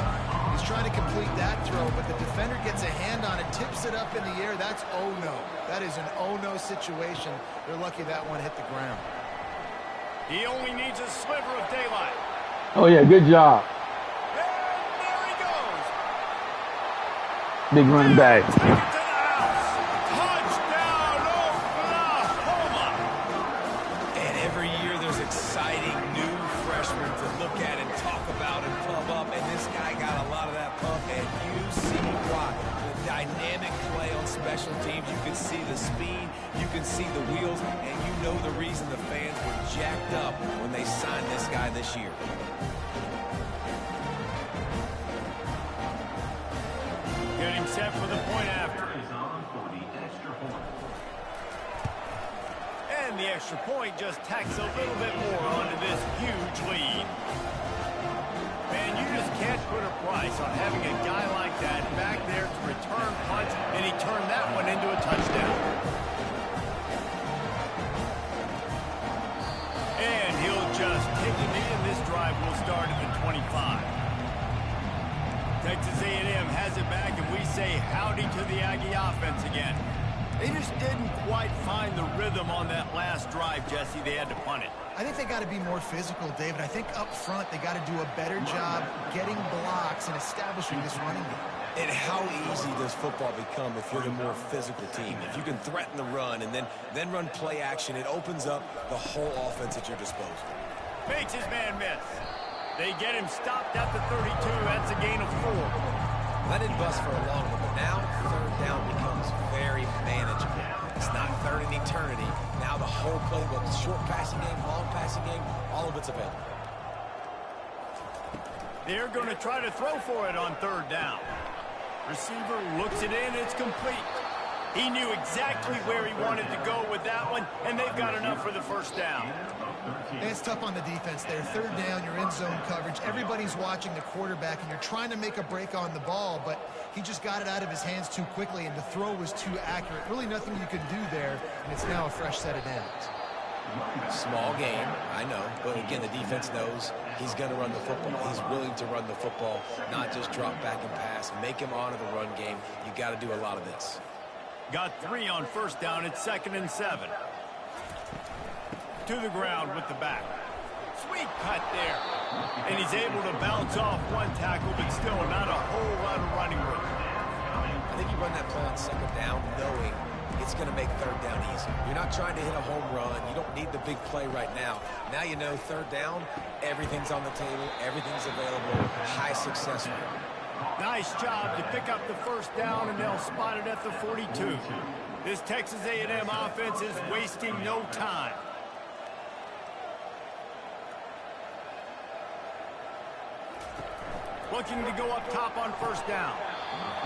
Speaker 3: He's trying to complete that throw, but the defender gets a hand on it, tips it up in the air. That's oh-no. That is an oh-no situation. They're lucky that one hit the ground.
Speaker 1: He only needs a sliver of daylight.
Speaker 5: Oh, yeah, good job.
Speaker 1: And there he goes.
Speaker 5: Big running back.
Speaker 1: Take it to the house. Touchdown, Oklahoma.
Speaker 2: And every year there's exciting new freshmen to look at and talk about and pump up, and this guy got a lot of that pump, and you see why. The dynamic play on special teams, you can see the speed, you can see the wheels, and you know the reason the fans were jacked up when they signed this guy this year.
Speaker 1: Getting set for the point after. And the extra point just tacks a little bit more onto this huge lead. Man, you just can't put a price on having a guy like that back there to return punts, and he turned that one into a touchdown. And he'll just take a knee, and this drive will start at the 25. Texas A&M has it back, and we say howdy to the Aggie offense again. They just didn't quite find the rhythm on that last drive, Jesse. They had to punt it.
Speaker 3: I think they got to be more physical, David. I think up front they got to do a better job getting blocks and establishing this running game.
Speaker 2: And how easy does football become if you're the more physical team? If you can threaten the run and then run play action, it opens up the whole offense at your disposal.
Speaker 1: Makes his man miss. They get him stopped at the 32. That's a gain of 4.
Speaker 2: That didn't bust for a long one. Now, third down becomes very manageable. It's not third in eternity. Now the whole playbook, short passing game, long passing game, all of it's available.
Speaker 1: They're going to try to throw for it on third down. Receiver looks it in, it's complete. He knew exactly where he wanted to go with that one, and they've got enough for the first down.
Speaker 3: It's tough on the defense there. Third down, you're in zone coverage. Everybody's watching the quarterback, and you're trying to make a break on the ball, but he just got it out of his hands too quickly, and the throw was too accurate. Really nothing you can do there, and it's now a fresh set of downs.
Speaker 2: Small game, I know, but again, the defense knows he's going to run the football. He's willing to run the football, not just drop back and pass. Make him honor the run game. You got to do a lot of this.
Speaker 1: Got 3 on first down. It's 2nd and 7. To the ground with the back. Sweet cut there. And he's able to bounce off one tackle, but still not a whole lot of running room.
Speaker 2: I think you run that play on second down knowing it's going to make third down easy. You're not trying to hit a home run. You don't need the big play right now. Now you know third down, everything's on the table, everything's available, high success rate.
Speaker 1: Nice job to pick up the first down, and they'll spot it at the 42. This Texas A&M offense is wasting no time. Looking to go up top on first down.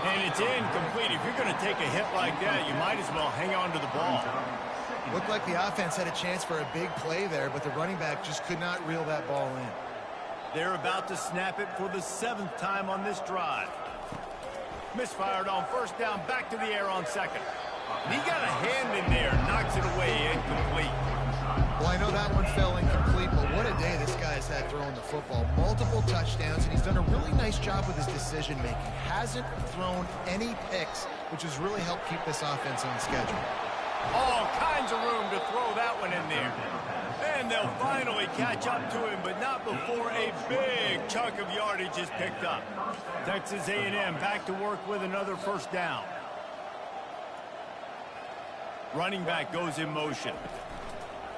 Speaker 1: And it's incomplete. If you're going to take a hit like that, you might as well hang on to the ball.
Speaker 3: Looked like the offense had a chance for a big play there, but the running back just could not reel that ball in.
Speaker 1: They're about to snap it for the 7th time on this drive. Misfired on first down, back to the air on second. And he got a hand in there, knocks it away, incomplete.
Speaker 3: Well, I know that one fell incomplete, but what a day this guy's had throwing the football. Multiple touchdowns, and he's done a really nice job with his decision-making. Hasn't thrown any picks, which has really helped keep this offense on schedule.
Speaker 1: All kinds of room to throw that one in there. And they'll finally catch up to him, but not before a big chunk of yardage is picked up. Texas A&M back to work with another first down. Running back goes in motion.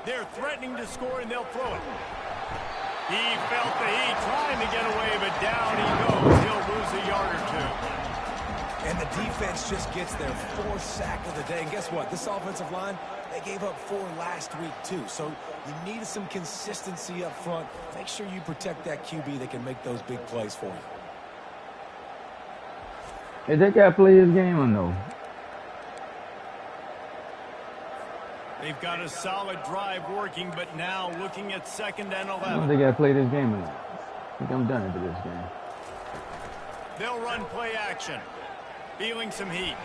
Speaker 1: They're threatening to score, and they'll throw it. He felt the heat trying to get away, but down he goes. He'll lose a yard or 2.
Speaker 2: And the defense just gets their 4th sack of the day. And guess what? This offensive line, they gave up 4 last week, too. So you need some consistency up front. Make sure you protect that QB that can make those big plays for you.
Speaker 5: Hey, they got to play his game or no?
Speaker 1: They've got a solid drive working, but now looking at 2nd and 11.
Speaker 5: They got to play this game or not? I think I'm done after this game.
Speaker 1: They'll run play action. Feeling some heat.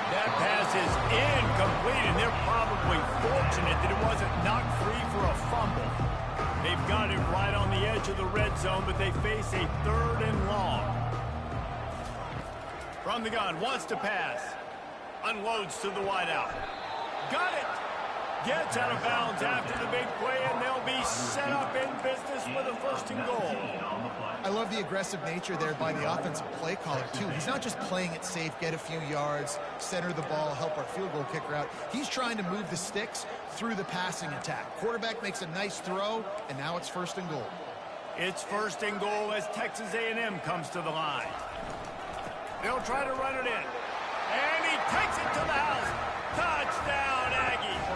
Speaker 1: That pass is incomplete, and they're probably fortunate that it wasn't knocked free for a fumble. They've got it right on the edge of the red zone, but they face a 3rd and long. From the gun, wants to pass. Unloads to the wideout. Got it. Gets out of bounds after the big play, and they'll be set up in business with a 1st and goal.
Speaker 3: I love the aggressive nature there by the offensive play caller, too. He's not just playing it safe, get a few yards, center the ball, help our field goal kicker out. He's trying to move the sticks through the passing attack. Quarterback makes a nice throw, and now it's 1st and goal.
Speaker 1: It's 1st and goal as Texas A&M comes to the line. They'll try to run it in. And he takes it to the house. Touchdown, Aggies.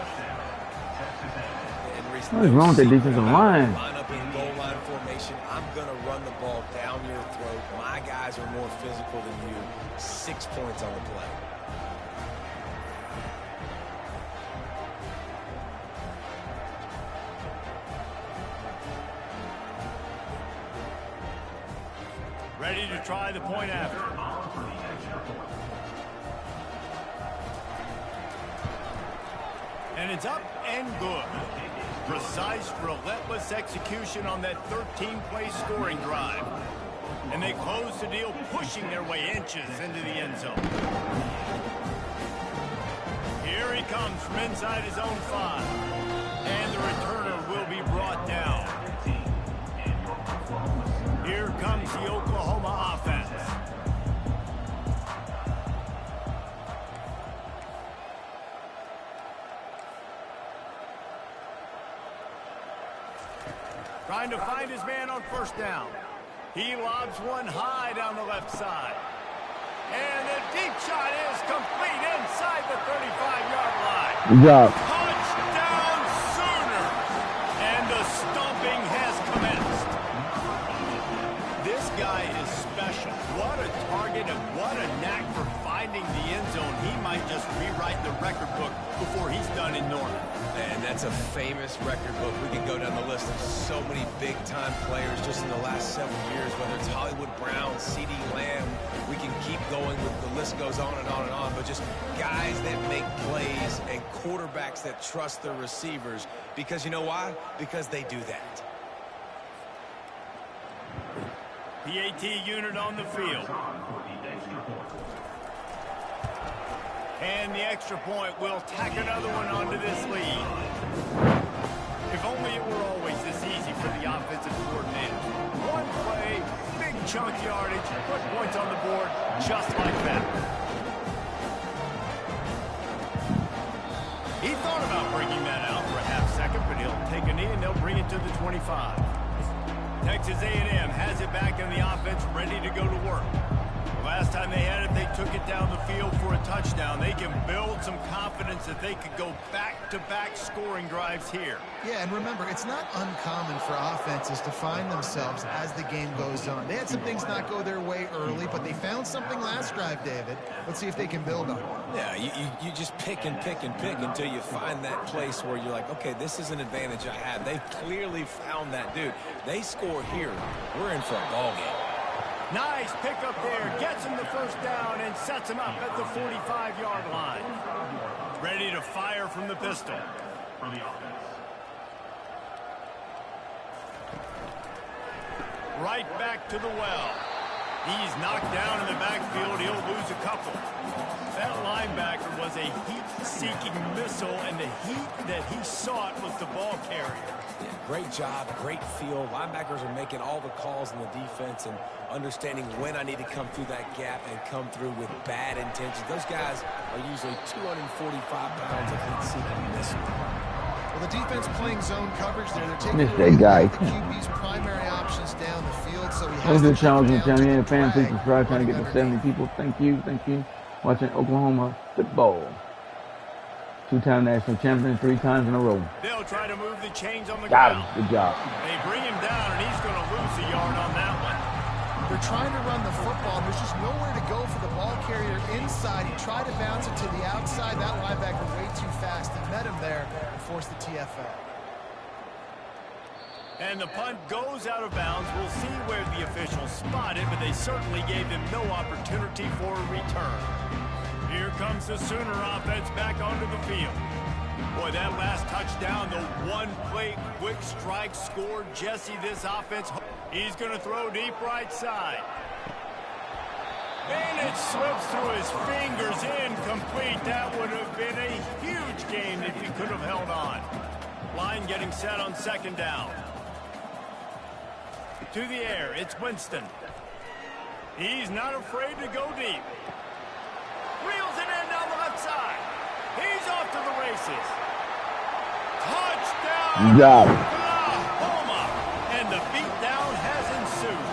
Speaker 5: What is wrong with the defensive line?
Speaker 2: Line up in goal line formation. I'm going to run the ball down your throat. My guys are more physical than you. 6 points on the play.
Speaker 1: Ready to try the point after. And it's up and good. Precise, relentless execution on that 13-play scoring drive. And they close the deal, pushing their way inches into the end zone. Here he comes from inside his own 5. And the returner will be brought down. Here comes the Oklahoma offense. Trying to find his man on 1st down. He lobs one high down the left side. And the deep shot is complete inside the 35-yard line.
Speaker 5: Good job.
Speaker 1: Touchdown Sooner! And the stomping has commenced. This guy is special. What a target and what a knack for finding the end zone. He might just rewrite the record book before he's done in Norman.
Speaker 2: And that's a famous record book. We can go down the list of so many big-time players just in the last several years, whether it's Hollywood Brown, C.D. Lamb. We can keep going with the list goes on and on and on, but just guys that make plays and quarterbacks that trust their receivers. Because you know why? Because they do that.
Speaker 1: PAT unit on the field. And the extra point will tack another one onto this lead. If only it were always this easy for the offensive coordinator. One play, big chunk yardage, put points on the board just like that. He thought about bringing that out for a half second, but he'll take a knee and they'll bring it to the 25. Texas A&M has it back in the offense, ready to go to work. Last time they had it, they took it down the field for a touchdown. They can build some confidence that they could go back-to-back scoring drives here.
Speaker 3: Yeah, and remember, it's not uncommon for offenses to find themselves as the game goes on. They had some things not go their way early, but they found something last drive, David. Let's see if they can build on it.
Speaker 2: Yeah, you just pick and pick and pick until you find that place where you're like, okay, this is an advantage I have. They clearly found that, dude. They score here, we're in for a ball game.
Speaker 1: Nice pickup there. Gets him the first down and sets him up at the 45-yard line. Ready to fire from the pistol. Right back to the well. He's knocked down in the backfield. He'll lose a couple. That linebacker was a heat-seeking missile, and the heat that he sought was the ball carrier.
Speaker 2: Yeah, great job, great feel. Linebackers are making all the calls in the defense and understanding when I need to come through that gap and come through with bad intentions. Those guys are usually 245 pounds of heat-seeking missile.
Speaker 3: Well, the defense playing zone coverage there. They're taking
Speaker 5: Missed that guy.
Speaker 3: the QB's primary options down the field, so he
Speaker 5: That
Speaker 3: has
Speaker 5: was
Speaker 3: to
Speaker 5: a challenge
Speaker 3: down
Speaker 5: with
Speaker 3: to
Speaker 5: Tammy
Speaker 3: the
Speaker 5: and fans. Please
Speaker 3: drag,
Speaker 5: subscribe, trying to get to
Speaker 3: running
Speaker 5: 70 people. Thank you. Watching Oklahoma football. Two-time national champion 3 times in a row.
Speaker 1: They'll try to move the chains on the
Speaker 5: Got
Speaker 1: ground.
Speaker 5: him. Good job.
Speaker 1: They bring him down, and he's going to lose a yard on that one.
Speaker 3: They're trying to run the football. There's just nowhere to go for the ball carrier inside. He tried to bounce it to the outside. That linebacker way too fast. He met him there and forced the TFL.
Speaker 1: And the punt goes out of bounds. We'll see where the officials spot it, but they certainly gave him no opportunity for a return. Here comes the Sooner offense back onto the field. Boy, that last touchdown, the one-play quick strike scored Jesse this offense. He's going to throw deep right side. And it slips through his fingers, incomplete. That would have been a huge gain if he could have held on. Line getting set on second down. To the air, it's Winston. He's not afraid to go deep. Reels it in down the left side. He's off to the races. Touchdown!
Speaker 5: Good job.
Speaker 1: Oklahoma! And the beatdown has ensued.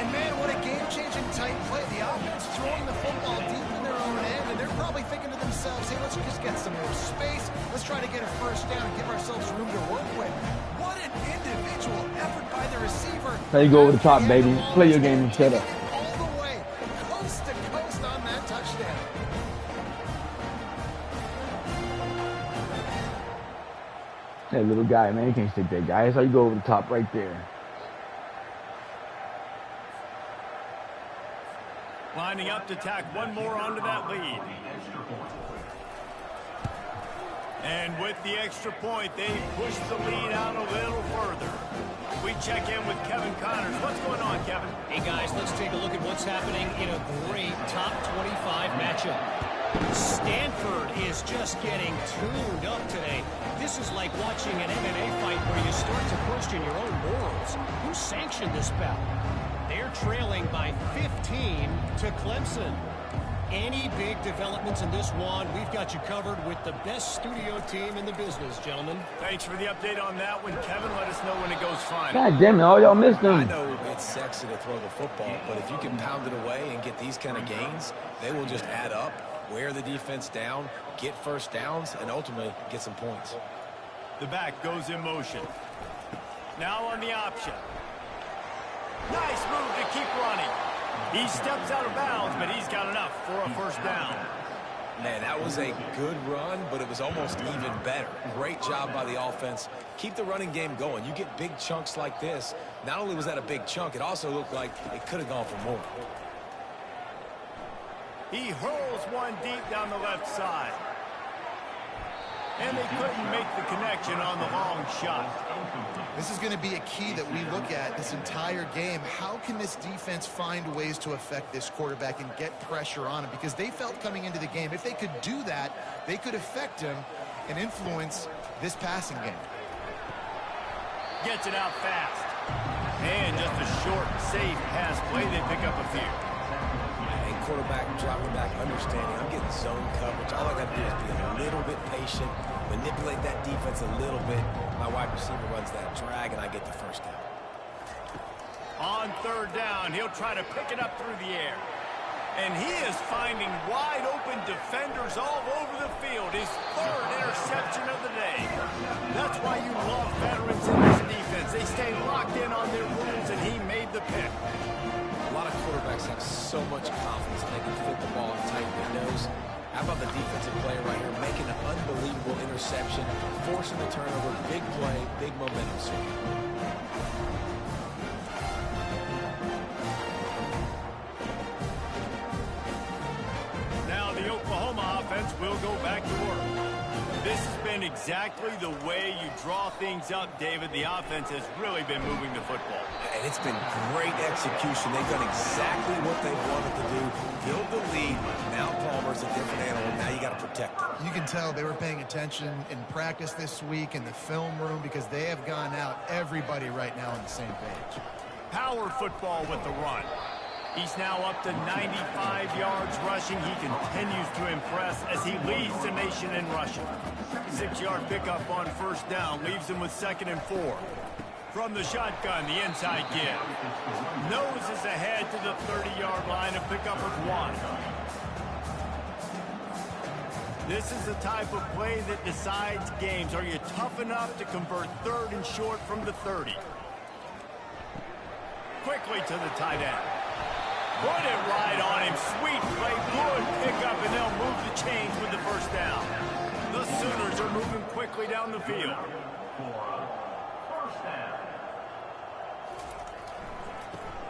Speaker 3: And man, what a game-changing tight play. The offense throwing the football deep in their own end, and they're probably thinking to themselves, hey, let's just get some more space. Let's try to get a first down and give ourselves room to work with. What an individual effort by the receiver.
Speaker 5: There you go over the top, baby. Play your game and shut up.
Speaker 3: All the way, coast to coast on that touchdown.
Speaker 5: That little guy, man, you can't stick that guy. That's how you go over the top right there.
Speaker 1: Lining up to tack one more onto that lead. And with the extra point, they push the lead out a little further. We check in with Kevin Connors. What's going on, Kevin?
Speaker 4: Hey, guys, let's take a look at what's happening in a great top 25 matchup. Stanford is just getting tuned up today. This is like watching an MMA fight where you start to question your own morals. Who sanctioned this bout? They're trailing by 15 to Clemson. Any big developments in this one, we've got you covered with the best studio team in the business, gentlemen.
Speaker 1: Thanks for the update on that one, Kevin. Let us know when it goes final.
Speaker 5: God damn it, all y'all missed
Speaker 2: I
Speaker 5: them.
Speaker 2: know it's sexy to throw the football, but if you can pound it away and get these kind of gains, they will just add up, wear the defense down, get first downs, and ultimately get some points.
Speaker 1: The back goes in motion. Now on the option. Nice move to keep running. He steps out of bounds, but he's got enough for a first down.
Speaker 2: Man, that was a good run, but it was almost even better. Great job by the offense. Keep the running game going. You get big chunks like this. Not only was that a big chunk, it also looked like it could have gone for more.
Speaker 1: He hurls one deep down the left side. And they couldn't make the connection on the long shot.
Speaker 3: This is going to be a key that we look at this entire game. How can this defense find ways to affect this quarterback and get pressure on him? Because they felt coming into the game, if they could do that, they could affect him and influence this passing game.
Speaker 1: Gets it out fast. And just a short, safe pass play. They pick up a few.
Speaker 2: Quarterback dropping back, understanding I'm getting zone coverage. All I got to do is be a little bit patient, manipulate that defense a little bit. My wide receiver runs that drag, and I get the first down.
Speaker 1: On third down, he'll try to pick it up through the air. And he is finding wide-open defenders all over the field. His third interception of the day. That's why you love veterans in this defense. They stay locked in on their rules, and he made the pick.
Speaker 2: A lot of quarterbacks have so much confidence that they can fit the ball in tight windows. How about the defensive player right here making an unbelievable interception, forcing the turnover, big play, big momentum swing.
Speaker 1: Now the Oklahoma offense will go back to work. This has been exactly the way you draw things up, David. The offense has really been moving the football.
Speaker 2: And it's been great execution. They've done exactly what they wanted to do. Build the lead. Now Palmer's a different animal. Now you got to protect him.
Speaker 3: You can tell they were paying attention in practice this week in the film room because they have gone out, everybody right now on the same page.
Speaker 1: Power football with the run. He's now up to 95 yards rushing. He continues to impress as he leads the nation in rushing. 6-yard pickup on first down leaves him with 2nd and 4. From the shotgun, the inside give. Noses ahead to the 30-yard line, a pickup of 1. This is the type of play that decides games. Are you tough enough to convert 3rd and short from the 30? Quickly to the tight end. Put it right on him. Sweet play. Good pickup, and they'll move the chains with the first down. The Sooners are moving quickly down the field.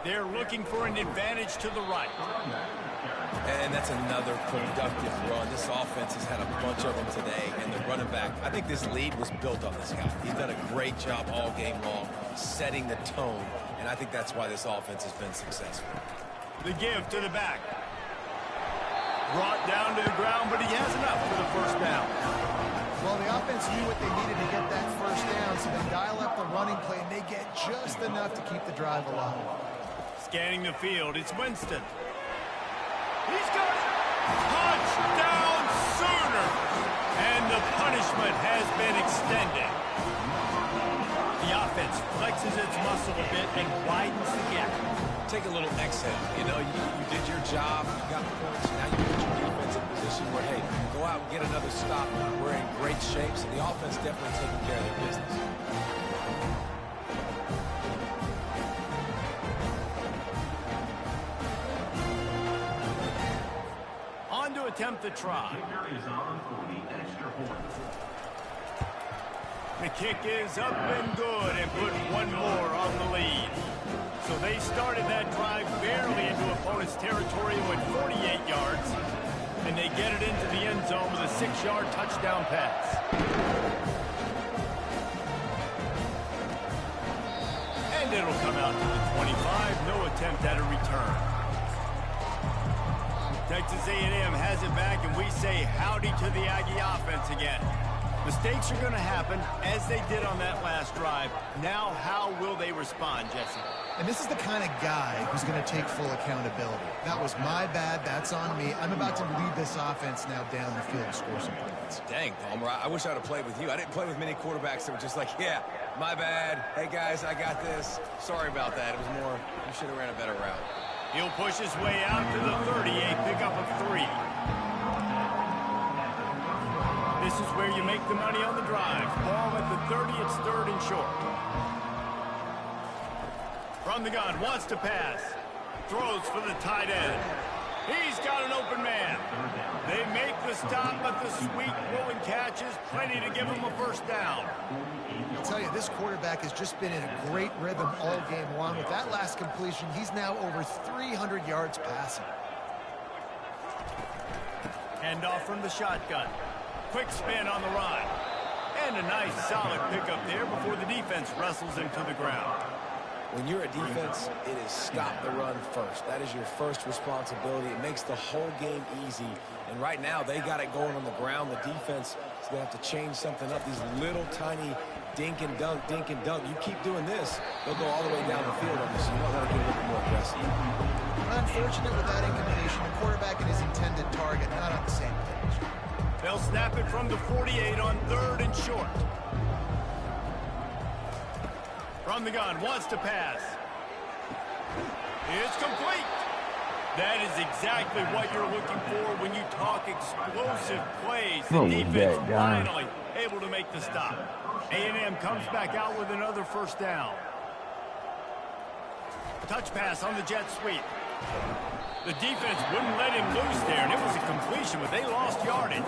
Speaker 1: They're looking for an advantage to the right.
Speaker 2: And that's another productive run. This offense has had a bunch of them today, and the running back, I think this lead was built on this guy. He's done a great job all game long, setting the tone, and I think that's why this offense has been successful.
Speaker 1: The give to the back. Brought down to the ground, but he has enough for the first down.
Speaker 3: Well, the offense knew what they needed to get that first down, so they dial up the running play, and they get just enough to keep the drive alive.
Speaker 1: Scanning the field, it's Winston. He's got it! Touchdown Sooner! And the punishment has been extended. The offense flexes its muscle a bit and widens the gap.
Speaker 2: Take a little exhale. You know, you did your job, you got points, now you put your defense in position where, hey, go out and get another stop. We're in great shape, so the offense definitely taking care of their business.
Speaker 1: On to attempt the try. The kick is up and good and put one more on the lead. So they started that drive barely into opponent's territory and went 48 yards. And they get it into the end zone with a 6-yard touchdown pass. And it'll come out to the 25. No attempt at a return. Texas A&M has it back, and we say howdy to the Aggie offense again. Mistakes are going to happen, as they did on that last drive. Now, how will they respond, Jesse?
Speaker 3: And this is the kind of guy who's going to take full accountability. That was my bad. That's on me. I'm about to lead this offense now down the field to score some points.
Speaker 2: Dang, Palmer, I wish I would have played with you. I didn't play with many quarterbacks that were just like, yeah, my bad. Hey, guys, I got this. Sorry about that. It was more, you should have ran a better route.
Speaker 1: He'll push his way out to the 38, pickup of 3. This is where you make the money on the drive. Ball at the 30, it's 3rd and short. From the gun, wants to pass. Throws for the tight end. He's got an open man. They make the stop, but the sweet rolling catch is plenty to give him a first down.
Speaker 3: I'll tell you, this quarterback has just been in a great rhythm all game long. With that last completion, he's now over 300 yards passing.
Speaker 1: Handoff from the shotgun. Quick spin on the run. And a nice solid pickup there before the defense wrestles him to the ground.
Speaker 2: When you're a defense, it is stop the run first. That is your first responsibility. It makes the whole game easy. And right now, they got it going on the ground. The defense is going to have to change something up. These little tiny dink and dunk, dink and dunk. You keep doing this, they'll go all the way down the field on this. You know how to get a little bit more aggressive.
Speaker 3: Unfortunate with that incompletion, the quarterback and his intended target not on the same page.
Speaker 1: They'll snap it from the 48 on 3rd and short. From the gun, wants to pass. It's complete. That is exactly what you're looking for when you talk explosive plays. The defense finally able to make the stop. A&M comes back out with another first down. Touch pass on the jet sweep. The defense wouldn't let him loose there, and it was a completion, but they lost yardage.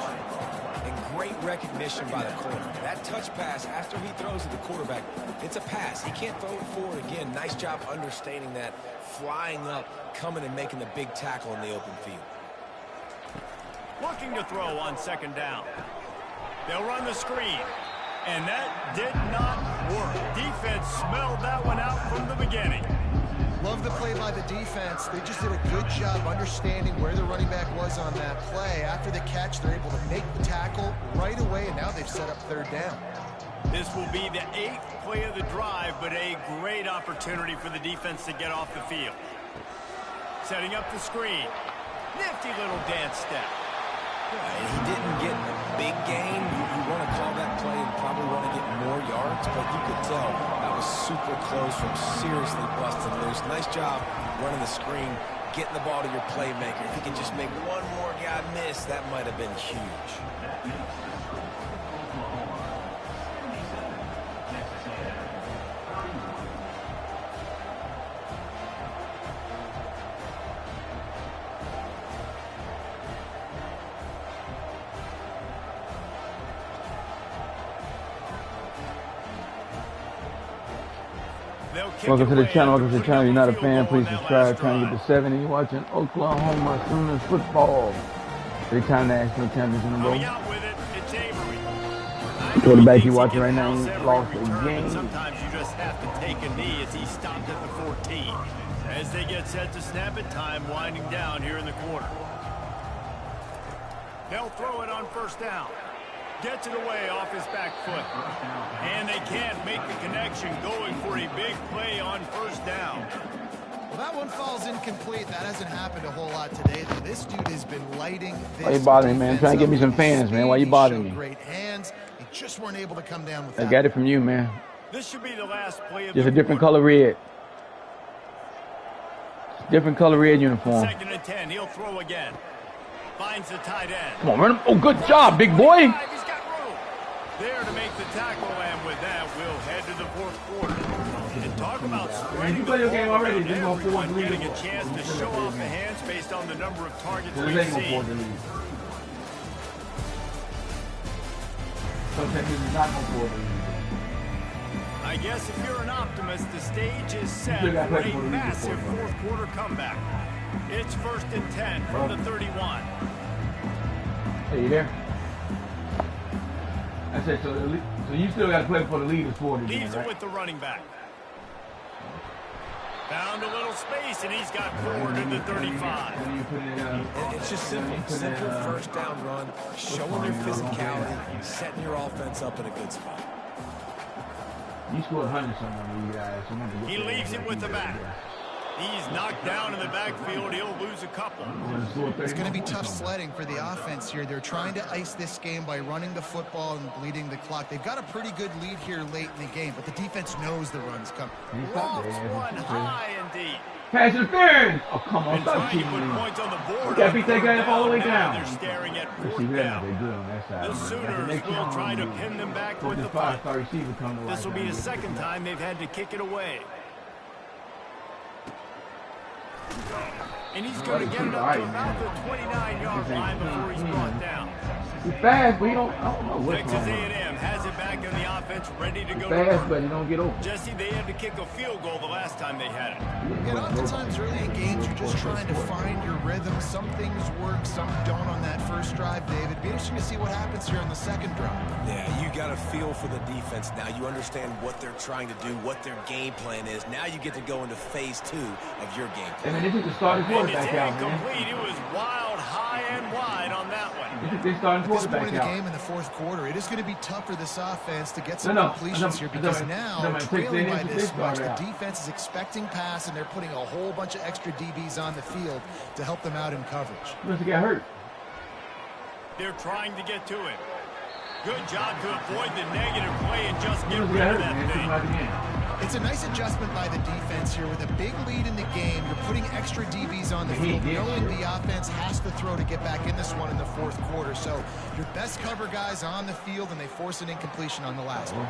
Speaker 2: And great recognition by the corner. That touch pass after he throws at the quarterback, it's a pass. He can't throw it forward again. Nice job understanding that, flying up, coming and making the big tackle in the open field.
Speaker 1: Looking to throw on 2nd down. They'll run the screen. And that did not work. Defense smelled that one out from the beginning.
Speaker 3: Love the play by the defense. They just did a good job understanding where the running back was on that play. After the catch, they're able to make the tackle right away, and now they've set up 3rd down.
Speaker 1: This will be the 8th play of the drive, but a great opportunity for the defense to get off the field. Setting up the screen. Nifty little dance step.
Speaker 2: And he didn't get a big gain. You want to call that play and probably want to get more yards, but you could tell that was super close from seriously busting loose. Nice job running the screen, getting the ball to your playmaker. If he could just make one more guy miss, that might have been huge.
Speaker 5: Welcome to the channel. Welcome to the channel. You're not a fan, please subscribe. Trying to get to 70. You're watching Oklahoma Sooners football. 3-time national champions in a row. The quarterback you're watching right now lost a game.
Speaker 1: Sometimes you just have to take a knee as he stopped at the 14. As they get set to snap it, time winding down here in the quarter. They'll throw it on 1st down. Gets it away off his back foot. And they can't make the connection, going for a big play on 1st down.
Speaker 3: Well, that one falls incomplete. That hasn't happened a whole lot today, though. This dude has been lighting this.
Speaker 5: Why you bothering me, man? Trying to get me some fans, man. Why you bothering me?
Speaker 3: Great hands. They just weren't able to come down with that.
Speaker 5: I got it from you, man.
Speaker 1: This should be the last play of
Speaker 5: just a different color red. Different color red uniform.
Speaker 1: 2nd and 10. He'll throw again. Finds the tight end.
Speaker 5: Come on, man. Oh, good job, big boy.
Speaker 1: He's got room. There to make the tackle, and with that, we'll head to the 4th quarter. And talk about spreading the ball around, everyone getting a chance to show off the hands based on the number of targets we've seen. I guess if you're an optimist, the stage is set for a massive 4th quarter comeback. It's 1st and 10 from the 31.
Speaker 5: Hey, you there? I said, so you still got to play for the lead of sport again,
Speaker 1: Leaves
Speaker 5: right?
Speaker 1: it with the running back. Found a little space, and he's got 4 to the 35.
Speaker 2: It's just simple 1st down run, showing your physicality, setting your offense up in a good spot.
Speaker 5: You scored 100 something on these guys.
Speaker 1: He leaves it with the back. He's knocked down in the backfield. He'll lose a couple.
Speaker 3: It's going to be tough sledding for the offense here. They're trying to ice this game by running the football and bleeding the clock. They've got a pretty good lead here late in the game, but the defense knows the run's coming.
Speaker 1: Lofts one high indeed.
Speaker 5: Pass interference! Oh, come on.
Speaker 1: And
Speaker 5: Stop
Speaker 1: trying to
Speaker 5: cheating.
Speaker 1: put points on the board.
Speaker 5: Got to beat that guy up all the way down.
Speaker 1: They're staring at
Speaker 5: Let's
Speaker 1: fourth
Speaker 5: see that.
Speaker 1: down.
Speaker 5: They're good on that side.
Speaker 1: The Sooners will try to pin them back with the punt. This will be the second time they've had to kick it away. And he's going to get it up to about the 29-yard line before he's brought down.
Speaker 5: He's fast, but he don't, I don't know what's
Speaker 1: Texas
Speaker 5: wrong.
Speaker 1: A&M has it back in the offense, ready to go.
Speaker 5: Fast, but he don't get open.
Speaker 1: Jesse, they had to kick a field goal the last time they had it.
Speaker 3: And oftentimes early in games, you're just trying to find your rhythm. Some things work, some don't on that first drive, David. Be interesting to see what happens here on the second drive.
Speaker 2: Yeah, you got a feel for the defense now. You understand what they're trying to do, what their game plan is. Now you get to go into phase 2 of your game plan.
Speaker 5: And then this is the starting
Speaker 1: And it's
Speaker 5: quarterback out, man.
Speaker 1: incomplete. It was wild, high, and wide on that one.
Speaker 5: This is the starting
Speaker 3: At this point
Speaker 5: quarterback
Speaker 3: in the
Speaker 5: out.
Speaker 3: game in the fourth quarter, it is going to be tough for this offense to get some
Speaker 5: No,
Speaker 3: completions here because now, trailing by this much, the defense is expecting pass, and they're putting a whole bunch of extra DBs on the field to help them out in coverage.
Speaker 5: He must have got hurt.
Speaker 1: They're trying to get to him. Good job to avoid the negative play and just
Speaker 5: He
Speaker 1: get
Speaker 5: must
Speaker 1: rid
Speaker 5: have
Speaker 1: of
Speaker 5: got hurt, man. Took him
Speaker 1: that
Speaker 5: out the game.
Speaker 3: It's a nice adjustment by the defense here with a big lead in the game. You're putting extra DBs on the field, knowing the offense has to throw to get back in this one in the fourth quarter. So your best cover guys on the field, and they force an incompletion on the last one.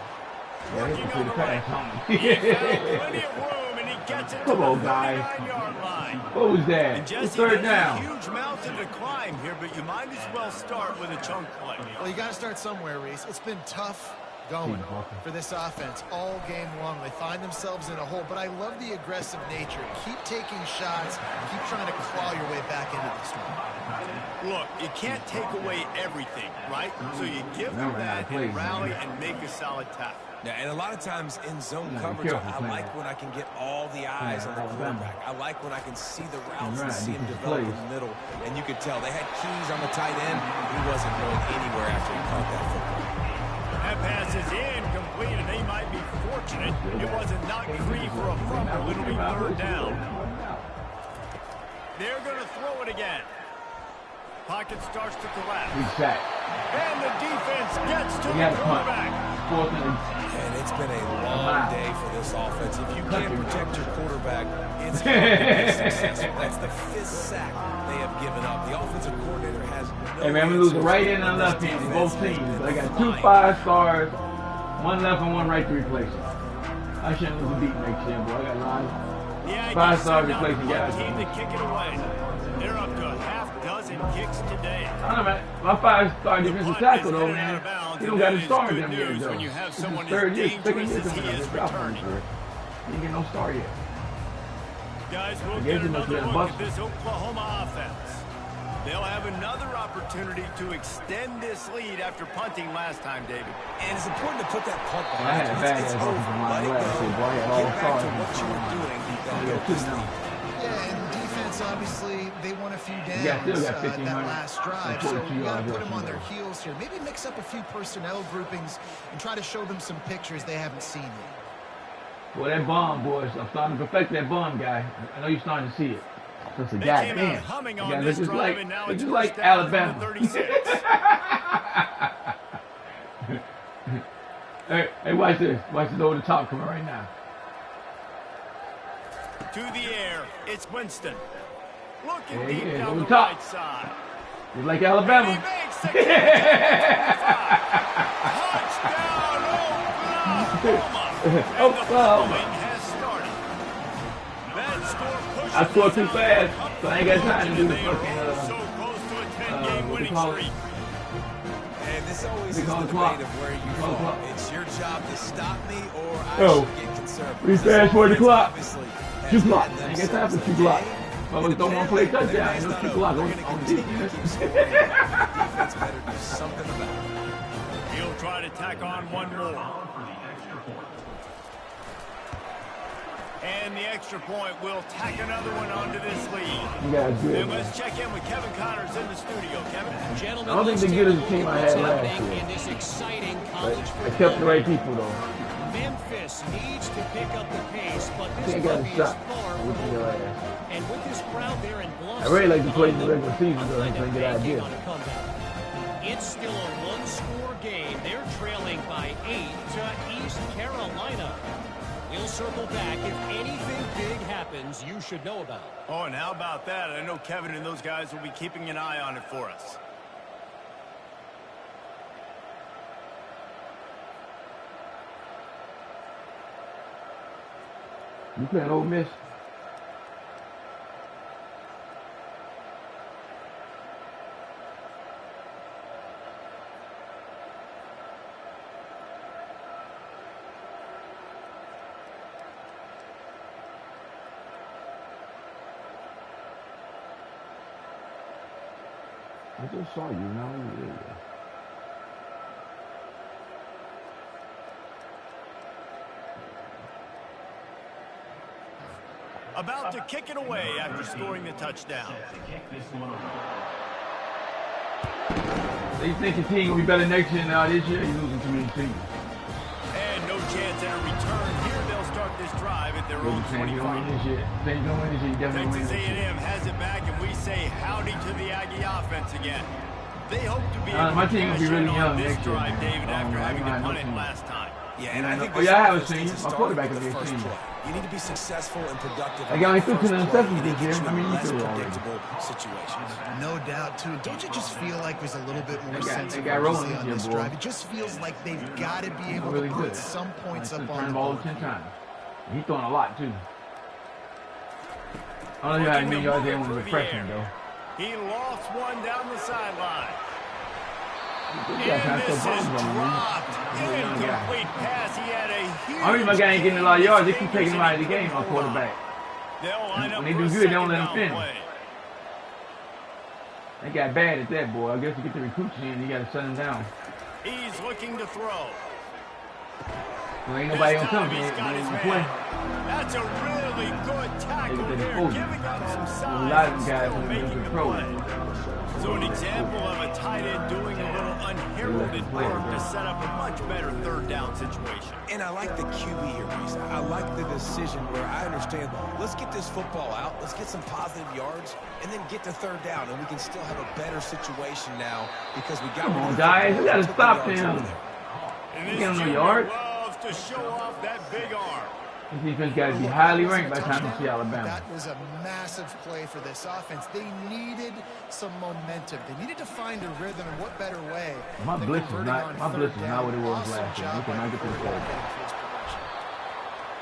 Speaker 1: Working on the right. He's found plenty of room, and he gets it to
Speaker 5: Come on,
Speaker 1: the
Speaker 5: guys.
Speaker 1: 39-yard line.
Speaker 5: What was that?
Speaker 1: And
Speaker 5: It's
Speaker 1: Jesse,
Speaker 5: third
Speaker 1: there's
Speaker 5: down.
Speaker 1: a huge mountain to climb here, but you might as well start with a chunk play.
Speaker 3: Well, you got to start somewhere, Reese. It's been tough going for this offense all game long. They find themselves in a hole, but I love the aggressive nature. Keep taking shots. Keep trying to claw your way back into this one.
Speaker 1: Look, you can't take away everything, right? So you give them that and rally and make a solid tackle.
Speaker 2: Yeah, and a lot of times in zone coverage, I like when I can get all the eyes on the quarterback. I like when I can see the routes and see him develop in the middle. And you could tell they had keys on the tight end. He wasn't going anywhere after he caught that football.
Speaker 1: That pass is incomplete, and they might be fortunate it wasn't knocked free for a fumble. It'll be third down. They're going to throw it again. Pocket starts to collapse. And the defense gets to the quarterback.
Speaker 2: And it's been a long day for this offense. If you can't protect your quarterback, it's hard to be successful. That's the 5th sack they have given up. The offensive coordinator has no
Speaker 5: Hey, man, we lose a right end and a left hand for both teams. I got 2 5-stars, 1 left and 1 right to replace it. I shouldn't lose a beat next year, boy. I got a lot of 5-star replacing guys.
Speaker 1: Team to kick it away. They're up to a half-dozen kicks today.
Speaker 5: I don't know, man. My 5-star defensive tackle, though, man. He don't got to start them yet, though.
Speaker 1: When you have
Speaker 5: This is
Speaker 1: someone
Speaker 5: third
Speaker 1: as
Speaker 5: year,
Speaker 1: dangerous
Speaker 5: second
Speaker 1: as he
Speaker 5: year
Speaker 1: is
Speaker 5: for
Speaker 1: returning.
Speaker 5: He didn't get no star yet.
Speaker 1: Guys, we'll get another look at this Oklahoma offense. They'll have another opportunity to extend this lead after punting last time, David.
Speaker 2: And it's important to put that punt
Speaker 5: I had a
Speaker 2: behind you.
Speaker 5: bad
Speaker 2: It's
Speaker 5: ass
Speaker 2: over.
Speaker 5: offensive line
Speaker 2: Let it
Speaker 5: last year, boy. I had
Speaker 2: go.
Speaker 5: all
Speaker 2: Get back to
Speaker 5: stars.
Speaker 2: what you were doing. Don't get this lead.
Speaker 3: Yeah, and defense, obviously, they won a few downs
Speaker 5: still got
Speaker 3: that
Speaker 5: 1,500
Speaker 3: last drive, so
Speaker 5: 42
Speaker 3: you got to
Speaker 5: yards
Speaker 3: put them on their
Speaker 5: rushing.
Speaker 3: heels here. Maybe mix up a few personnel groupings and try to show them some pictures they haven't seen yet.
Speaker 5: Boy, that bomb, boys. I'm starting to perfect that bomb, guy. I know you're starting to see it. That's a
Speaker 1: They
Speaker 5: guy,
Speaker 1: came out
Speaker 5: man.
Speaker 1: humming
Speaker 5: You
Speaker 1: on
Speaker 5: guys
Speaker 1: this
Speaker 5: look just
Speaker 1: drive,
Speaker 5: like,
Speaker 1: and now
Speaker 5: look
Speaker 1: it's
Speaker 5: just
Speaker 1: first
Speaker 5: like
Speaker 1: down from the
Speaker 5: Alabama.
Speaker 1: 36.
Speaker 5: Hey, watch this. Watch this over the top coming right now.
Speaker 1: To the air, it's Winston. Looking
Speaker 5: Yeah,
Speaker 1: deep
Speaker 5: yeah,
Speaker 1: down
Speaker 5: over
Speaker 1: the
Speaker 5: top.
Speaker 1: right side.
Speaker 5: Just like
Speaker 1: He
Speaker 5: Alabama.
Speaker 1: makes the catch. Touchdown, Oklahoma. And the
Speaker 5: Oklahoma.
Speaker 1: following has started. That score pushes
Speaker 5: I scored too
Speaker 1: us out
Speaker 5: fast,
Speaker 1: of the
Speaker 5: so I ain't got time to do the
Speaker 1: They are
Speaker 5: fucking,
Speaker 1: all so close to a 10-game
Speaker 5: what do you
Speaker 1: winning
Speaker 5: call it?
Speaker 1: streak.
Speaker 2: And this always
Speaker 5: They
Speaker 2: is
Speaker 5: call
Speaker 2: the
Speaker 5: the clock.
Speaker 2: debate of where you
Speaker 5: Call the
Speaker 2: fall.
Speaker 5: clock.
Speaker 2: It's your job to stop me, or I
Speaker 5: Oh.
Speaker 2: should get conservative.
Speaker 5: We
Speaker 2: This
Speaker 5: fast forward the
Speaker 2: offense
Speaker 5: clock.
Speaker 2: obviously has
Speaker 5: Two block.
Speaker 2: gotten
Speaker 5: I ain't got time for
Speaker 2: themselves
Speaker 5: two
Speaker 2: a
Speaker 5: block.
Speaker 2: day.
Speaker 5: Motherfuckers don't want to play touchdown. No two block
Speaker 2: They're
Speaker 5: on
Speaker 2: going to
Speaker 5: on
Speaker 2: continue
Speaker 5: defense.
Speaker 2: to keep scoring. Defense better do something about it.
Speaker 1: He'll try to tack on one more. And the extra point will tack another one onto this lead.
Speaker 5: You guys good,
Speaker 1: And
Speaker 5: man.
Speaker 1: let's check in with Kevin Connors in the studio. Kevin?
Speaker 4: Gentlemen,
Speaker 5: I don't think
Speaker 4: let's
Speaker 5: they get
Speaker 4: take
Speaker 5: as
Speaker 4: a
Speaker 5: a team
Speaker 4: look
Speaker 5: I
Speaker 4: at what's
Speaker 5: had last
Speaker 4: happening
Speaker 5: year.
Speaker 4: in this exciting
Speaker 5: But
Speaker 4: college
Speaker 5: I
Speaker 4: football.
Speaker 5: kept the right people, though.
Speaker 4: Memphis needs to pick up the pace, but this
Speaker 5: Can't get a
Speaker 4: rugby is
Speaker 5: shot.
Speaker 4: far from over. And with this crowd there in Bluff,
Speaker 5: I really like to play in the regular season, though. I think good idea.
Speaker 4: on a comeback. It's still a one-score game. They're trailing by 8 to East Carolina. We'll circle back. If anything big happens, you should know about it.
Speaker 1: Oh, and how about that? I know Kevin and those guys will be keeping an eye on it for us.
Speaker 5: You playing Ole Miss? I just saw you now. Yeah.
Speaker 1: About to kick it away after scoring the touchdown.
Speaker 5: So you think your team will be better next year now this year? You're losing too many teams.
Speaker 1: And no chance at a return here. They'll start this drive at their own 25. Texas A&M has it back, and we say howdy to the Aggie offense again. They hope to be able
Speaker 5: my
Speaker 1: to
Speaker 5: team will be
Speaker 1: cash
Speaker 5: really
Speaker 1: in
Speaker 5: young
Speaker 1: on this
Speaker 5: next year.
Speaker 1: drive, David, after having to punt it
Speaker 5: team.
Speaker 1: last time.
Speaker 2: Yeah, and I think
Speaker 5: I have a team. My quarterback will be a team.
Speaker 2: You need to be successful and productive.
Speaker 5: I got only 15 interceptions this year. I mean, you
Speaker 2: less
Speaker 5: could already.
Speaker 2: predictable situations.
Speaker 3: No doubt, too. Don't you just feel like there's a little bit more sense
Speaker 5: they
Speaker 3: of
Speaker 5: got rolling
Speaker 3: urgency on
Speaker 5: this
Speaker 3: this
Speaker 5: year, boy.
Speaker 3: drive? It just feels like they've got to be able
Speaker 5: Really
Speaker 3: to put
Speaker 5: good.
Speaker 3: some points up on
Speaker 5: Turn
Speaker 3: the
Speaker 5: the ball
Speaker 3: board.
Speaker 5: 10 times. He's throwing a lot, too. I don't know how many yards they want to freshman, though.
Speaker 1: He lost one down the sideline.
Speaker 5: And
Speaker 1: And this is dropped. Incomplete pass. He had a huge
Speaker 5: I mean, my guy ain't getting a lot of yards. They keep taking him out of the game, my quarterback.
Speaker 1: They'll line up
Speaker 5: When they
Speaker 1: for
Speaker 5: do
Speaker 1: a
Speaker 5: good, they don't
Speaker 1: second
Speaker 5: let him
Speaker 1: down
Speaker 5: finish.
Speaker 1: play.
Speaker 5: They got bad at that, boy. I guess to get the recruits in, you got to shut him down.
Speaker 1: He's looking to throw.
Speaker 5: Well, ain't nobody
Speaker 1: This
Speaker 5: gonna come
Speaker 1: time he's
Speaker 5: here.
Speaker 1: got his
Speaker 5: They play.
Speaker 1: man. That's a really good tackle
Speaker 5: They
Speaker 1: there,
Speaker 5: fool.
Speaker 1: giving up some
Speaker 5: A
Speaker 1: size
Speaker 5: lot of
Speaker 1: and
Speaker 5: them guys
Speaker 1: still
Speaker 5: are
Speaker 1: making
Speaker 5: looking
Speaker 1: the
Speaker 5: pro.
Speaker 1: play. So an example of a tight end doing a little unheralded work to set up a much better third down situation.
Speaker 2: And I like the QB here, Reese. I like the decision where I understand, let's get this football out, let's get some positive yards, and then get to third down, and we can still have a better situation now because we got
Speaker 5: Come on,
Speaker 2: rid of the
Speaker 5: guys.
Speaker 2: football
Speaker 5: We gotta
Speaker 2: and took the
Speaker 5: stop
Speaker 2: yards
Speaker 5: him.
Speaker 2: over there.
Speaker 1: And
Speaker 5: He
Speaker 1: this
Speaker 5: got no
Speaker 1: junior
Speaker 5: yards.
Speaker 1: loves to show off that big arm.
Speaker 5: This defense got to be highly ranked by the time they see Alabama.
Speaker 3: That was a massive play for this offense. They needed some momentum. They needed to find a rhythm, and what better way
Speaker 5: My
Speaker 3: than
Speaker 5: blitz is
Speaker 3: converting on
Speaker 5: not
Speaker 3: third
Speaker 5: what it
Speaker 3: down.
Speaker 5: was
Speaker 3: Awesome
Speaker 5: last year.
Speaker 3: job
Speaker 5: We cannot
Speaker 3: by
Speaker 5: get to the
Speaker 3: the
Speaker 5: quarterback.
Speaker 3: quarterback for his production.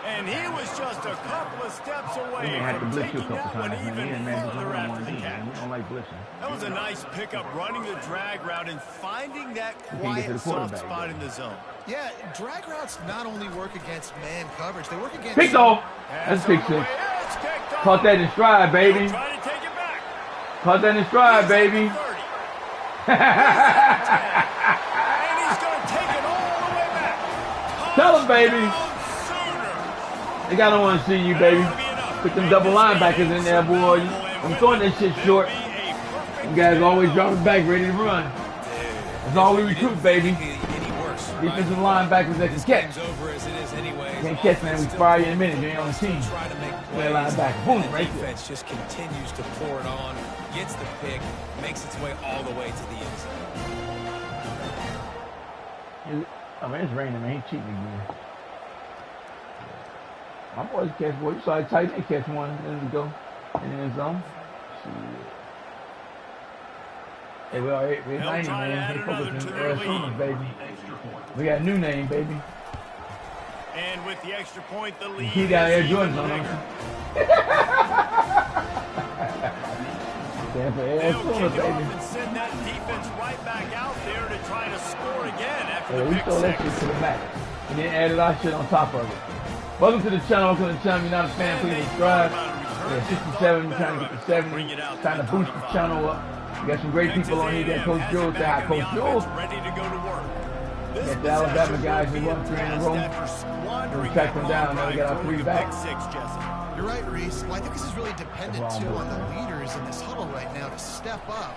Speaker 1: And he was just a couple of steps
Speaker 5: We
Speaker 1: away
Speaker 5: may have to
Speaker 1: from
Speaker 5: blitz you a
Speaker 1: taking
Speaker 5: couple
Speaker 1: that one
Speaker 5: times, man.
Speaker 1: even
Speaker 5: Man,
Speaker 1: further after the
Speaker 5: we
Speaker 1: catch.
Speaker 5: don't like blitzing.
Speaker 1: That was a nice pickup, running the drag route and finding that
Speaker 5: to the
Speaker 1: quiet, soft
Speaker 5: quarterback,
Speaker 1: spot
Speaker 5: though.
Speaker 1: in the zone.
Speaker 3: Yeah, drag routes not only work against man coverage, they work against...
Speaker 5: Picked off. That's pick six. Caught that in stride, baby.
Speaker 1: Trying to take it back.
Speaker 5: Caught that in stride, baby.
Speaker 1: And he's going to take it all the way back.
Speaker 5: Tell him, baby.
Speaker 1: Sooner.
Speaker 5: They gotta want to see you, baby. Put them double linebackers in there, boy. I'm throwing that shit short. You guys always drop it back, ready to run. That's all we recruit, baby. Defensive linebackers that can catch. Can't catch, man. We fire you in a minute. You ain't on the team. Play linebacker. Boom, right there.
Speaker 2: Defense just continues to pour it on, gets the pick, makes its way all the way to the end zone.
Speaker 5: I mean, it's raining, man. He cheating again. My boys catch, boy. You saw how tight they catch one a minute ago in the end zone. Shit. Hey, we're 90, man. They focus on Arizona, baby. We got a new name, baby.
Speaker 1: And with the extra point, the lead
Speaker 5: He got Air
Speaker 1: is
Speaker 5: Jordans
Speaker 1: even
Speaker 5: on
Speaker 1: bigger.
Speaker 5: him. Stand for
Speaker 1: They'll
Speaker 5: Arizona,
Speaker 1: kick it off
Speaker 5: baby.
Speaker 1: and send that defense right back out there to try to score again after
Speaker 5: Yeah,
Speaker 1: the
Speaker 5: we
Speaker 1: pick
Speaker 5: throw that
Speaker 1: six.
Speaker 5: shit to the back. And then added our shit on top of it. Welcome to the channel. Welcome to the channel. If you're not a fan, please subscribe. We're 67, we're trying to get to 70. It's time to boost the channel up. We got some great people on here. We got Coach Joe. Say hi, Coach Joe.
Speaker 1: Ready to go to work.
Speaker 5: We got the Alabama guys who won 3 in a row. We tracked them down. Now we got our 3 back.
Speaker 3: You're right, Reese. Well, I think this is really dependent, too, on the leaders in this huddle right now to step up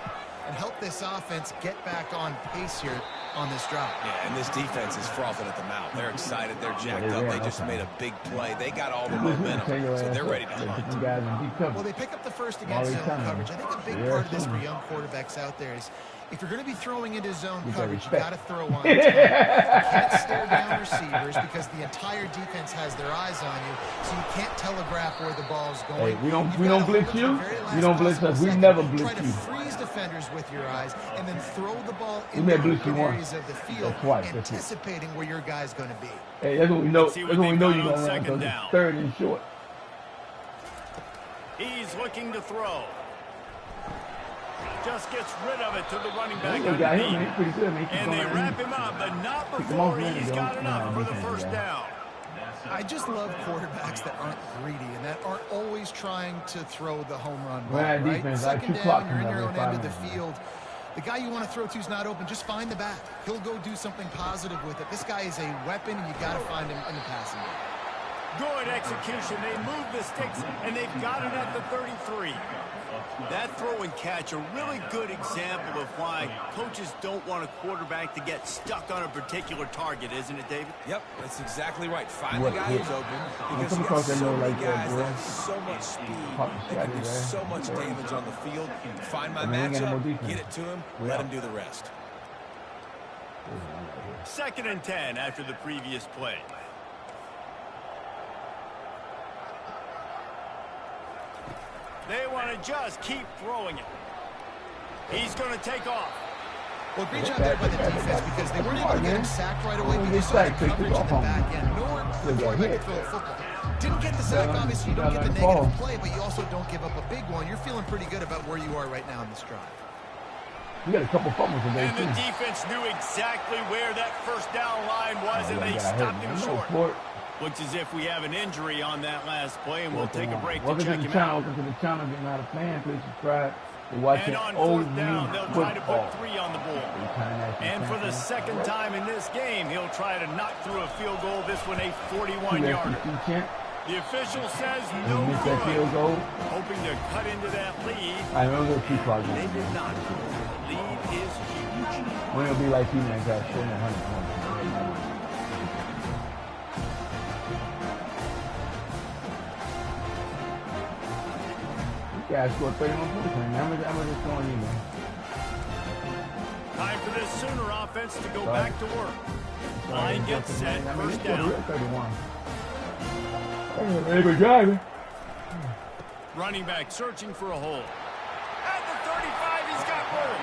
Speaker 3: and help this offense get back on pace here on this drive.
Speaker 2: Yeah, and this defense is frothing at the mouth. They're excited. They're jacked up. They just made a big play. They got all the momentum, so they're ready to hunt.
Speaker 3: Well, they pick up the first against zone coverage. I think a big part of this for young quarterbacks out there is if you're going to be throwing into zone coverage, you got to throw on time. You can't stare down receivers because the entire defense has their eyes on you, so you can't telegraph where the ball's going.
Speaker 5: Hey, we don't blitz you. You don't blitz us. We never blitz you.
Speaker 3: Try to freeze defenders with your eyes and then throw the ball in the areas of the field, anticipating where your guy's going to be.
Speaker 5: Hey, that's what we know. That's what we know you're going to run. Because it's third and short.
Speaker 1: He's looking to throw. Just gets rid of it to the running back.
Speaker 5: He's pretty good, man.
Speaker 1: And they wrap him up, but not before he's got enough for the first down.
Speaker 3: I just love quarterbacks that aren't greedy and that aren't always trying to throw the home run ball, right?
Speaker 5: Defense,
Speaker 3: Second down, you're in your own end of the field. The guy you want to throw to is not open. Just find the back. He'll go do something positive with it. This guy is a weapon, and you got to find him in the passing game.
Speaker 1: Good execution. They move the sticks, and they've got it at the 33. That throw and catch, a really good example of why coaches don't want a quarterback to get stuck on a particular target, isn't it, David?
Speaker 2: Yep, that's exactly right. Find the guy who's open because you got so many guys that have so much speed. They can do so much damage on the field. Find my matchup, get it to him, let him do the rest.
Speaker 1: 2nd and 10 after the previous play. They want to just keep throwing it. He's going to take off.
Speaker 3: Well, great job there by the defense because they weren't able to get him sacked right away. But you saw the coverage in the back end. Nowhere for the quarterback to throw a football. Didn't get the sack, obviously. You don't get the negative play, but you also don't give up a big one. You're feeling pretty good about where you are right now in this drive.
Speaker 5: You got a couple fumbles today,
Speaker 1: too. And the defense knew exactly where that first down line was, and they stopped him short. Looks as if we have an injury on that last play, and we'll take a break to check him out.
Speaker 5: Welcome to the channel. Getting out of fan. Please subscribe. You're watching old
Speaker 1: down, they'll try to put 3 on the board. And for the second time in this game, he'll try to knock through a field goal. This one a 41-yarder. The official says no good.
Speaker 5: Field goal.
Speaker 1: Hoping to cut into that lead.
Speaker 5: I remember the 2 clock.
Speaker 1: They did not. The lead is huge.
Speaker 5: When it'll be like you, man, got 100 points. Yeah, I scored 31 points, man. I'm just throwing you, man.
Speaker 1: Time for this Sooner offense to go back to work. Line gets set, first down.
Speaker 5: 31. Hey, good driving.
Speaker 1: Running back searching for a hole. At the 35, he's got room.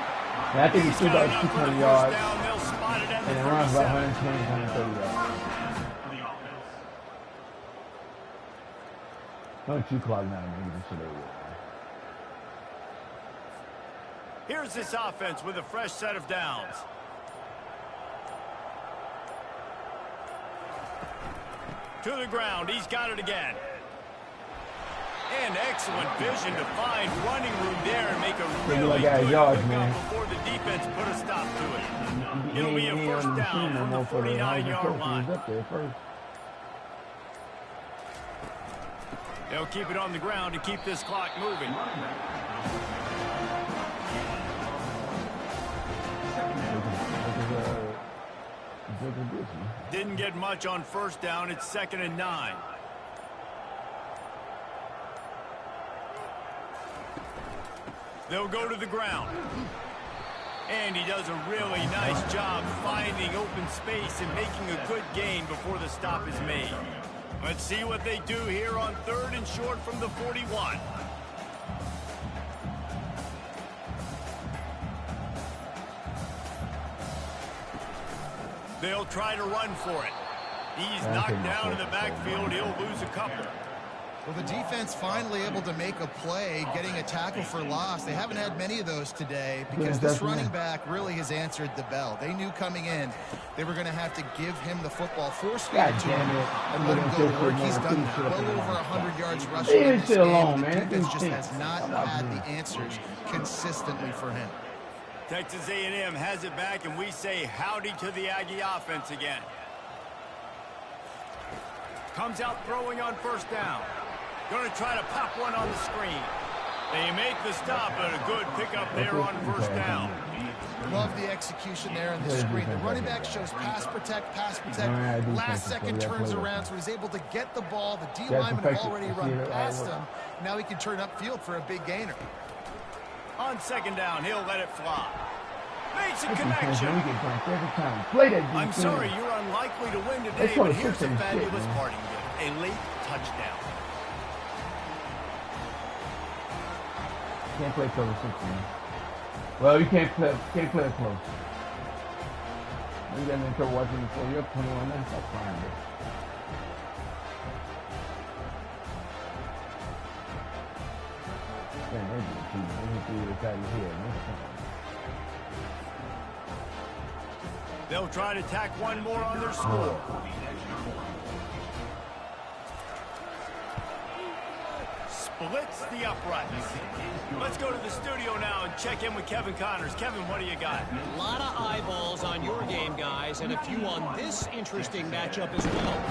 Speaker 5: Yeah, I think he's still got 600 yards.
Speaker 1: They'll spot it at the
Speaker 5: and it runs about 120, 130 yards. Don't you clock now, man. You can sit over there.
Speaker 1: Here's this offense with a fresh set of downs. To the ground, he's got it again. And excellent vision to find running room there and make a really good pickup before the defense put a stop to it. It'll be a first down from the 49-yard line. They'll keep it on the ground to keep this clock moving. Didn't get much on first down. It's 2nd and 9. They'll go to the ground. And he does a really nice job finding open space and making a good gain before the stop is made. Let's see what they do here on 3rd and short from the 41. They'll try to run for it. He's knocked down in the backfield. He'll lose a couple.
Speaker 3: Well, the defense finally able to make a play, getting a tackle for loss. They haven't had many of those today because this running back really has answered the bell. They knew coming in they were going to have to give him the football, force feed to him, and let him go to work. He's done that. Well over 100 yards rushing in this game. The defense just has not had the answers consistently for him.
Speaker 1: Texas A&M has it back, and we say howdy to the Aggie offense again. Comes out throwing on first down. Going to try to pop one on the screen. They make the stop, but a good pickup there on first down.
Speaker 3: Love the execution there on the screen. The running back shows pass protect. Last second turns around, so he's able to get the ball. The D linemen have already run past him. Now he can turn upfield for a big gainer.
Speaker 1: On second down, he'll let it fly. Makes a connection. I'm sorry, you're unlikely to win today, but here's a fabulous parting gift. A late touchdown.
Speaker 5: Can't play close 16. Well, you can't play it close. You got in trouble watching before. You're up 21 minutes. That's fine, bro.
Speaker 1: They'll try to tack one more on their score. Splits the uprights. Let's go to the studio now and check in with Kevin Connors. Kevin, what do you got?
Speaker 4: A lot of eyeballs on your game, guys, and a few on this interesting matchup as well.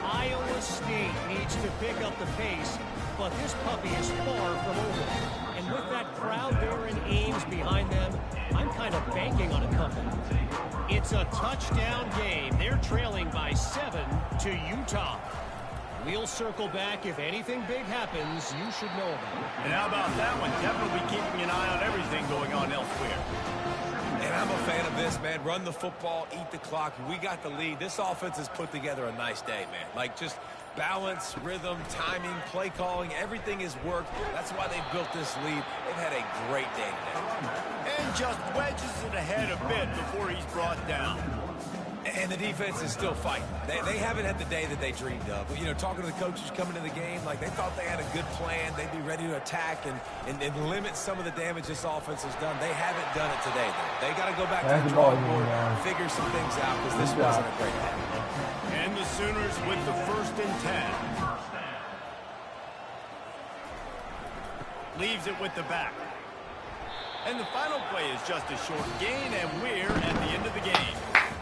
Speaker 4: Iowa State needs to pick up the pace, but this puppy is far from over. And with that crowd there in Ames behind them, I'm kind of banking on a comeback. It's a touchdown game. They're trailing by 7 to Utah. We'll circle back. If anything big happens, you should know about it.
Speaker 1: And how about that one? Kevin will be keeping an eye on everything going on elsewhere.
Speaker 2: And I'm a fan of this, man. Run the football, eat the clock. We got the lead. This offense has put together a nice day, man. Like, just balance, rhythm, timing, play calling, everything has worked. That's why they've built this lead. They've had a great day today.
Speaker 1: And just wedges it ahead a bit before he's brought down.
Speaker 2: And the defense is still fighting. They haven't had the day that they dreamed of. You know, talking to the coaches coming to the game, like they thought they had a good plan. They'd be ready to attack and limit some of the damage this offense has done. They haven't done it today, though. They got to go back to the drawing board and figure some things out because this wasn't a great day.
Speaker 1: And the Sooners with the 1st and 10. Leaves it with the back. And the final play is just a short gain, and we're at the end of the game.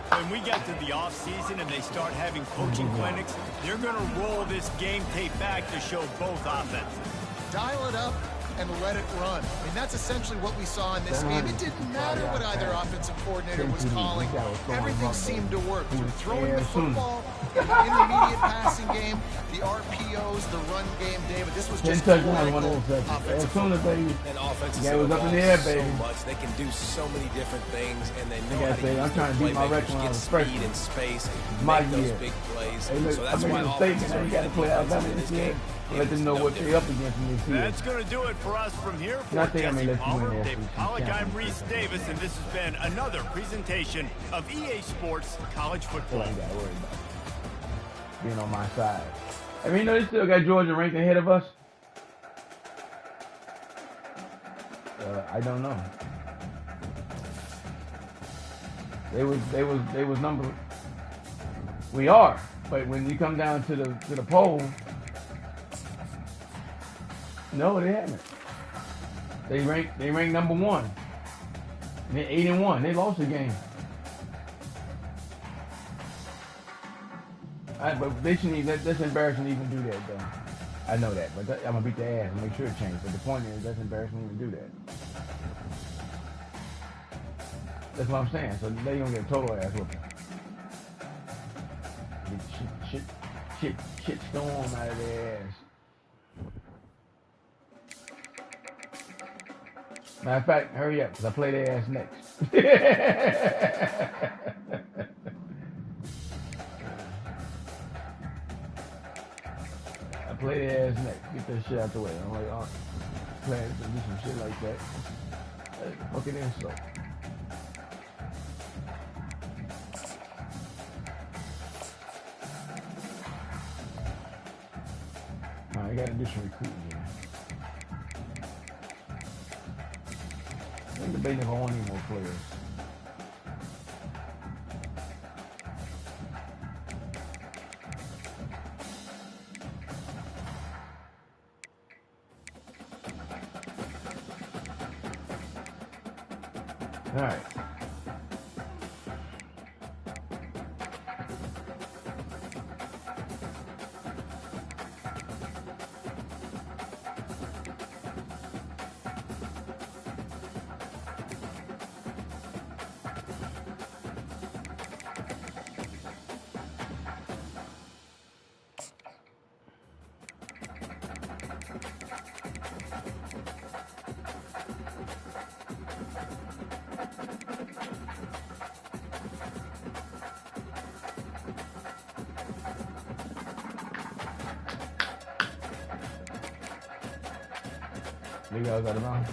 Speaker 1: When we get to the offseason and they start having coaching clinics, they're going to roll this game tape back to show both offenses.
Speaker 3: Dial it up and let it run. I mean, that's essentially what we saw in this game. It didn't matter what either offensive coordinator was calling. Everything seemed to work. Through throwing the football, the intermediate passing game, the RPOs, the run game, David. This was just
Speaker 5: as soon as they was up in the air, baby.
Speaker 2: So much. They can do so many different things, and they know how to
Speaker 5: I'm trying to beat my record when I was
Speaker 2: speed and space,
Speaker 5: my
Speaker 2: make those
Speaker 5: year.
Speaker 2: big plays.
Speaker 5: Hey, look,
Speaker 2: so that's
Speaker 5: I
Speaker 2: why
Speaker 5: made a statement. You got to play out this game. Let them know what they're up against in this year.
Speaker 1: That's going to do it for us from here. For
Speaker 5: Nothing,
Speaker 1: Jesse Palmer, David Pollack, I'm Reese Davis, and this has been another presentation of EA Sports College Football.
Speaker 5: I ain't got to worry about it. Being on my side. I mean, you know, they still got Georgia ranked ahead of us. I don't know. They was number. We are, but when you come down to the poll, no, they haven't. They ranked number 1. They're 8-1. They lost the game. But they shouldn't even. That's embarrassing to even do that, though. I know that, but I'm gonna beat their ass and make sure it changes. But the point is, that's embarrassing to even do that. That's what I'm saying. So they gonna get a total ass whooping. Shit storm out of their ass. Matter of fact, hurry up, because I play their ass next. I play their ass next. Get that shit out the way. I'm like, oh, plan to do some shit like that. Fuck it in so. I gotta do some recruiting here. I'm debating if I want any more players. All right. Big guys out of bounds.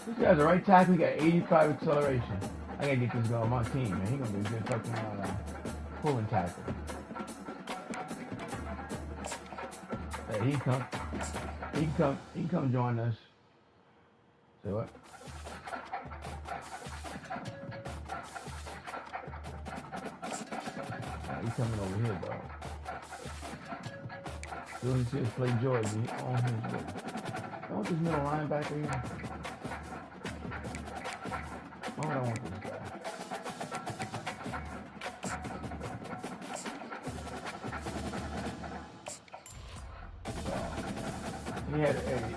Speaker 5: This guy's a right tackle. He got 85 acceleration. I gotta get this guy on my team, man. He gonna be a good fucking pulling tackle. Hey, he can come join us. Say what? He's coming over here, though. Soon as he sees us play Georgia, he on his way. I want this middle linebacker here. Oh, I don't want this guy.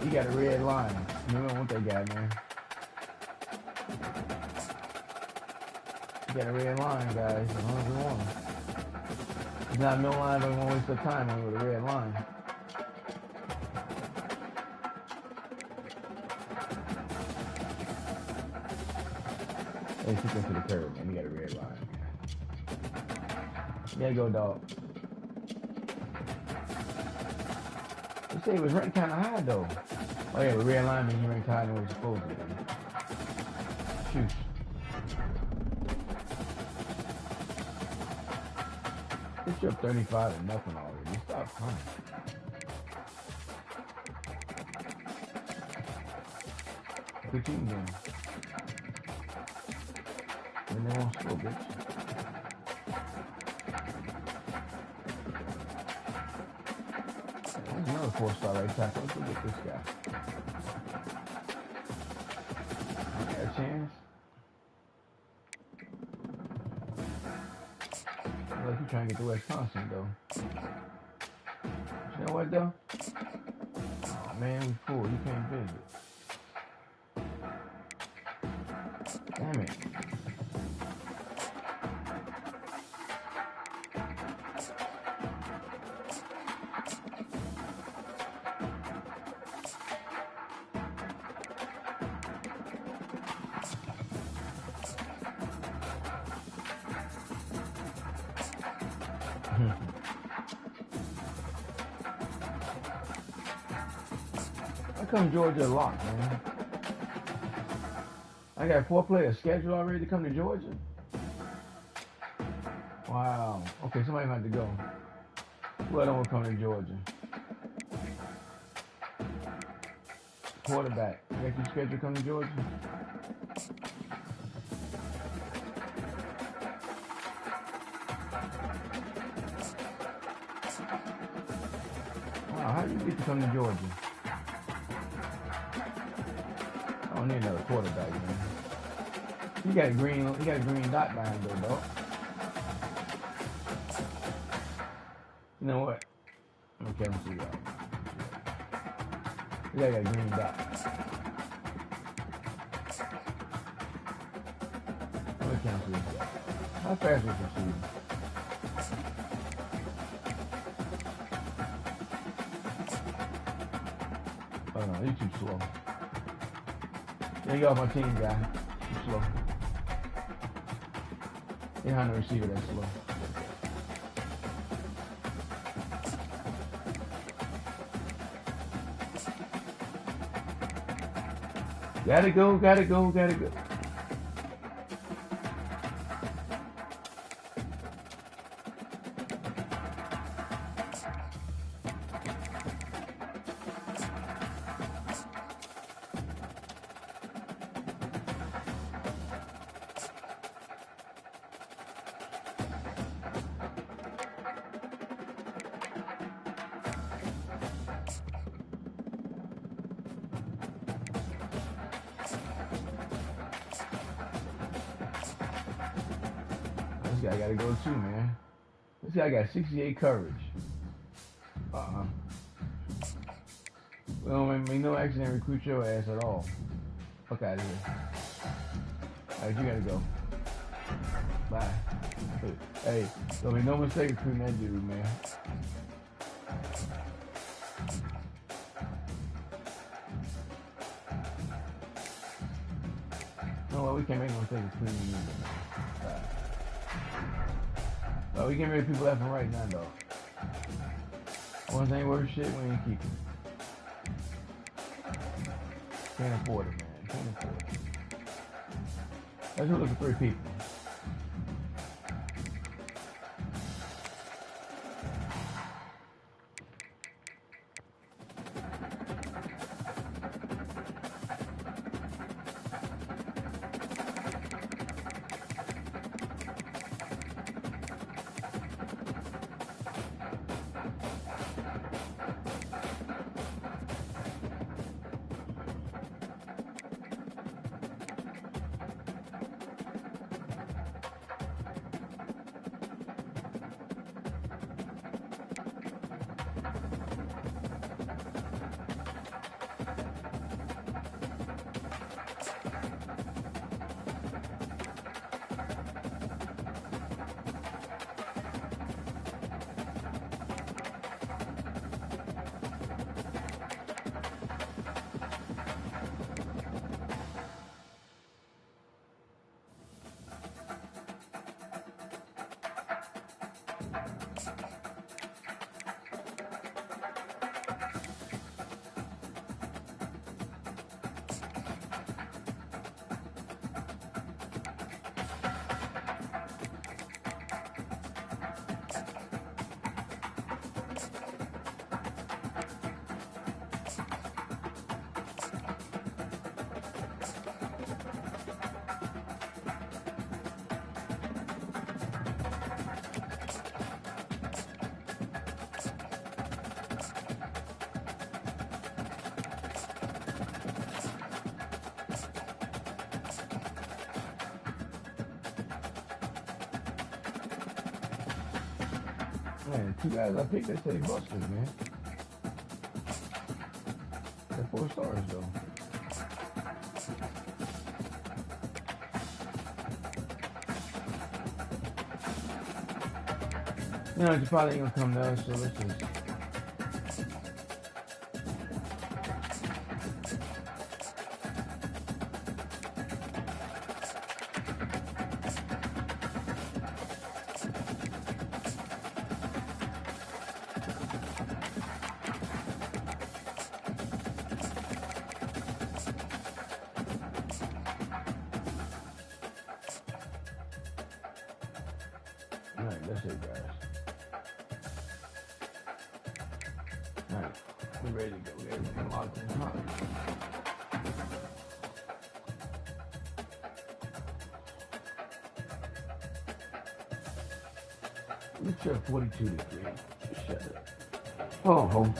Speaker 5: He got a red line. We don't want that guy, man. He got a red line, guys. As long as we want him. He's not a middle line, but we won't waste our time on with a red line. Hey, he took to the curb, man. He got a red line. You gotta go, dog. They say it was ranked kind of high, though. Oh, yeah, with red lineman, you ranked higher than what it's supposed to be. Shoot. It's up 35 to nothing already. Stop playing. Good team game. And they won't score, bitch. There's another 4-star right tackle. Let's go get this guy. I got a chance. Like you're trying to get to Wisconsin, though. You know what, though? Oh, man, we full. You can't visit. Damn it. How come Georgia locked, man? I got 4 players scheduled already to come to Georgia? Wow. Okay, somebody might have to go. Who don't want to come to Georgia? Quarterback. You got your schedule to come to Georgia? Wow, how do you get to come to Georgia? I don't need another quarterback, man. He got a green dot behind him, though, dog. You know what? Okay, let me see that. He got a green dot. Let me cancel this. How fast was the shooting? Oh no, he's too slow. There you go, my team guy. Too slow. Behind the receiver, that's slow. Gotta go. This guy gotta go too, man. This guy got 68 coverage. We don't make no accident recruit your ass at all. Fuck out of here. Alright, you gotta go. Bye. Hey, don't make no mistake recruiting that dude, man. No, well, we can't make no mistake recruiting him either. We getting rid of people left and right now, dog. Once ain't worth shit, we ain't keeping it. Can't afford it, man. Can't afford it. Let's look at 3 people. Man, 2 guys I picked, they say busted, man. They're 4 stars, though. You know, you probably ain't gonna come to us, so let's just... Alright, that's it, guys. Alright, we're ready to go. We got everything locked in hot. Let's check 42 degrees. Shut up. Oh,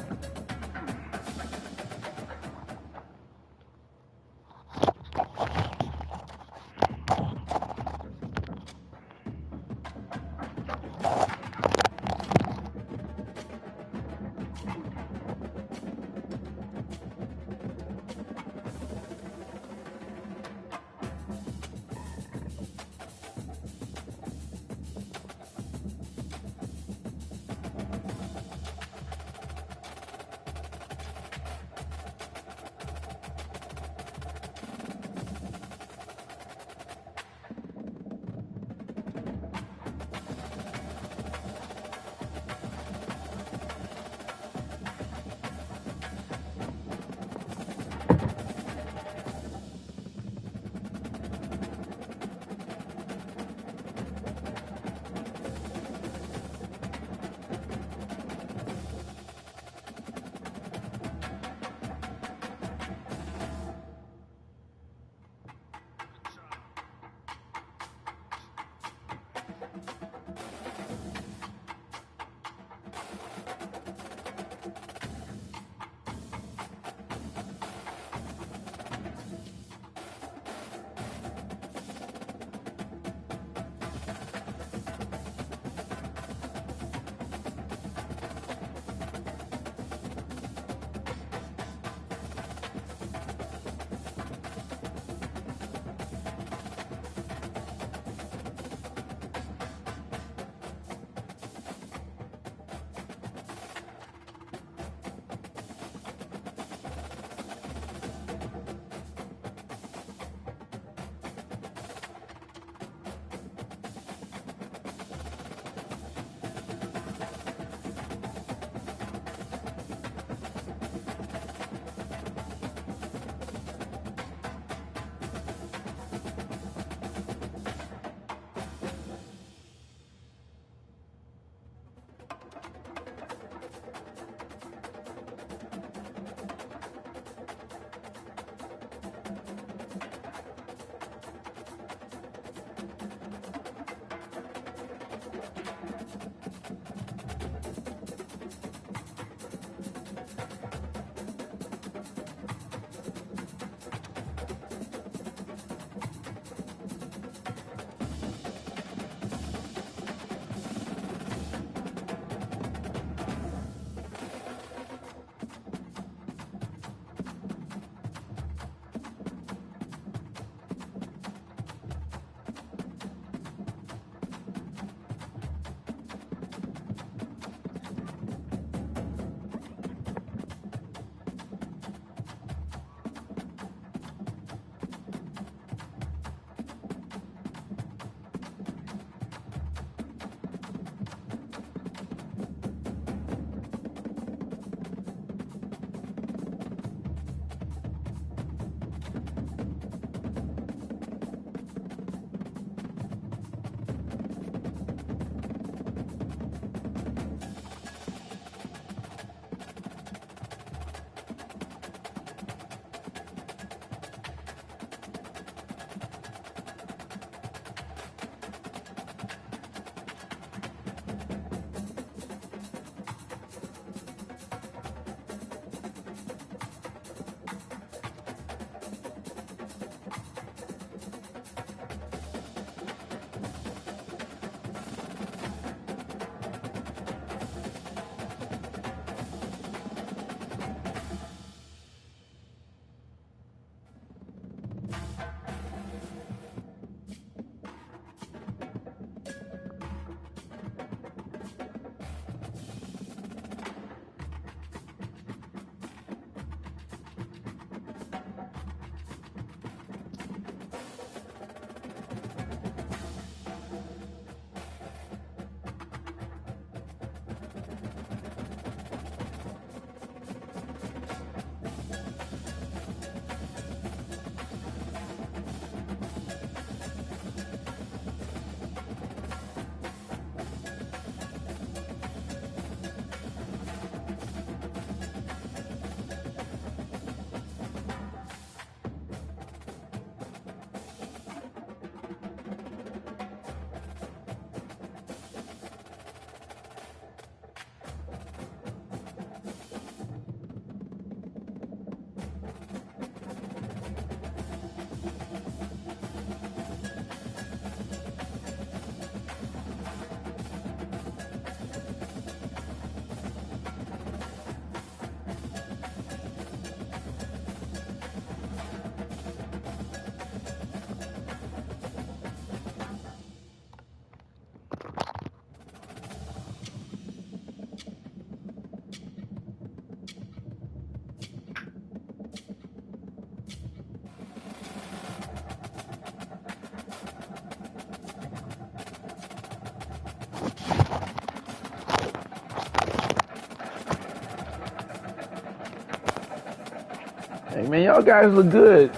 Speaker 5: Hey, man, y'all guys look good.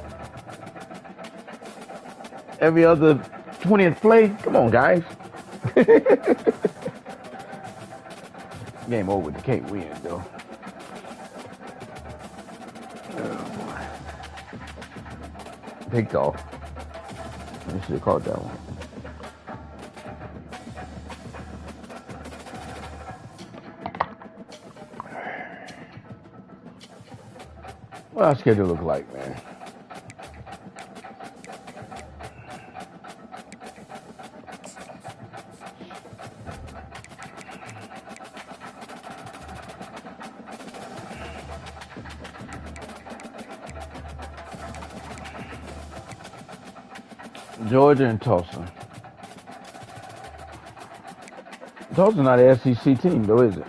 Speaker 5: Every other 20th play. Come on, guys. Game over. They can't win, though. Oh, boy. Picked off. I should have caught that one. What our schedule look like, man? Georgia and Tulsa. Tulsa's not an SEC team, though, is it?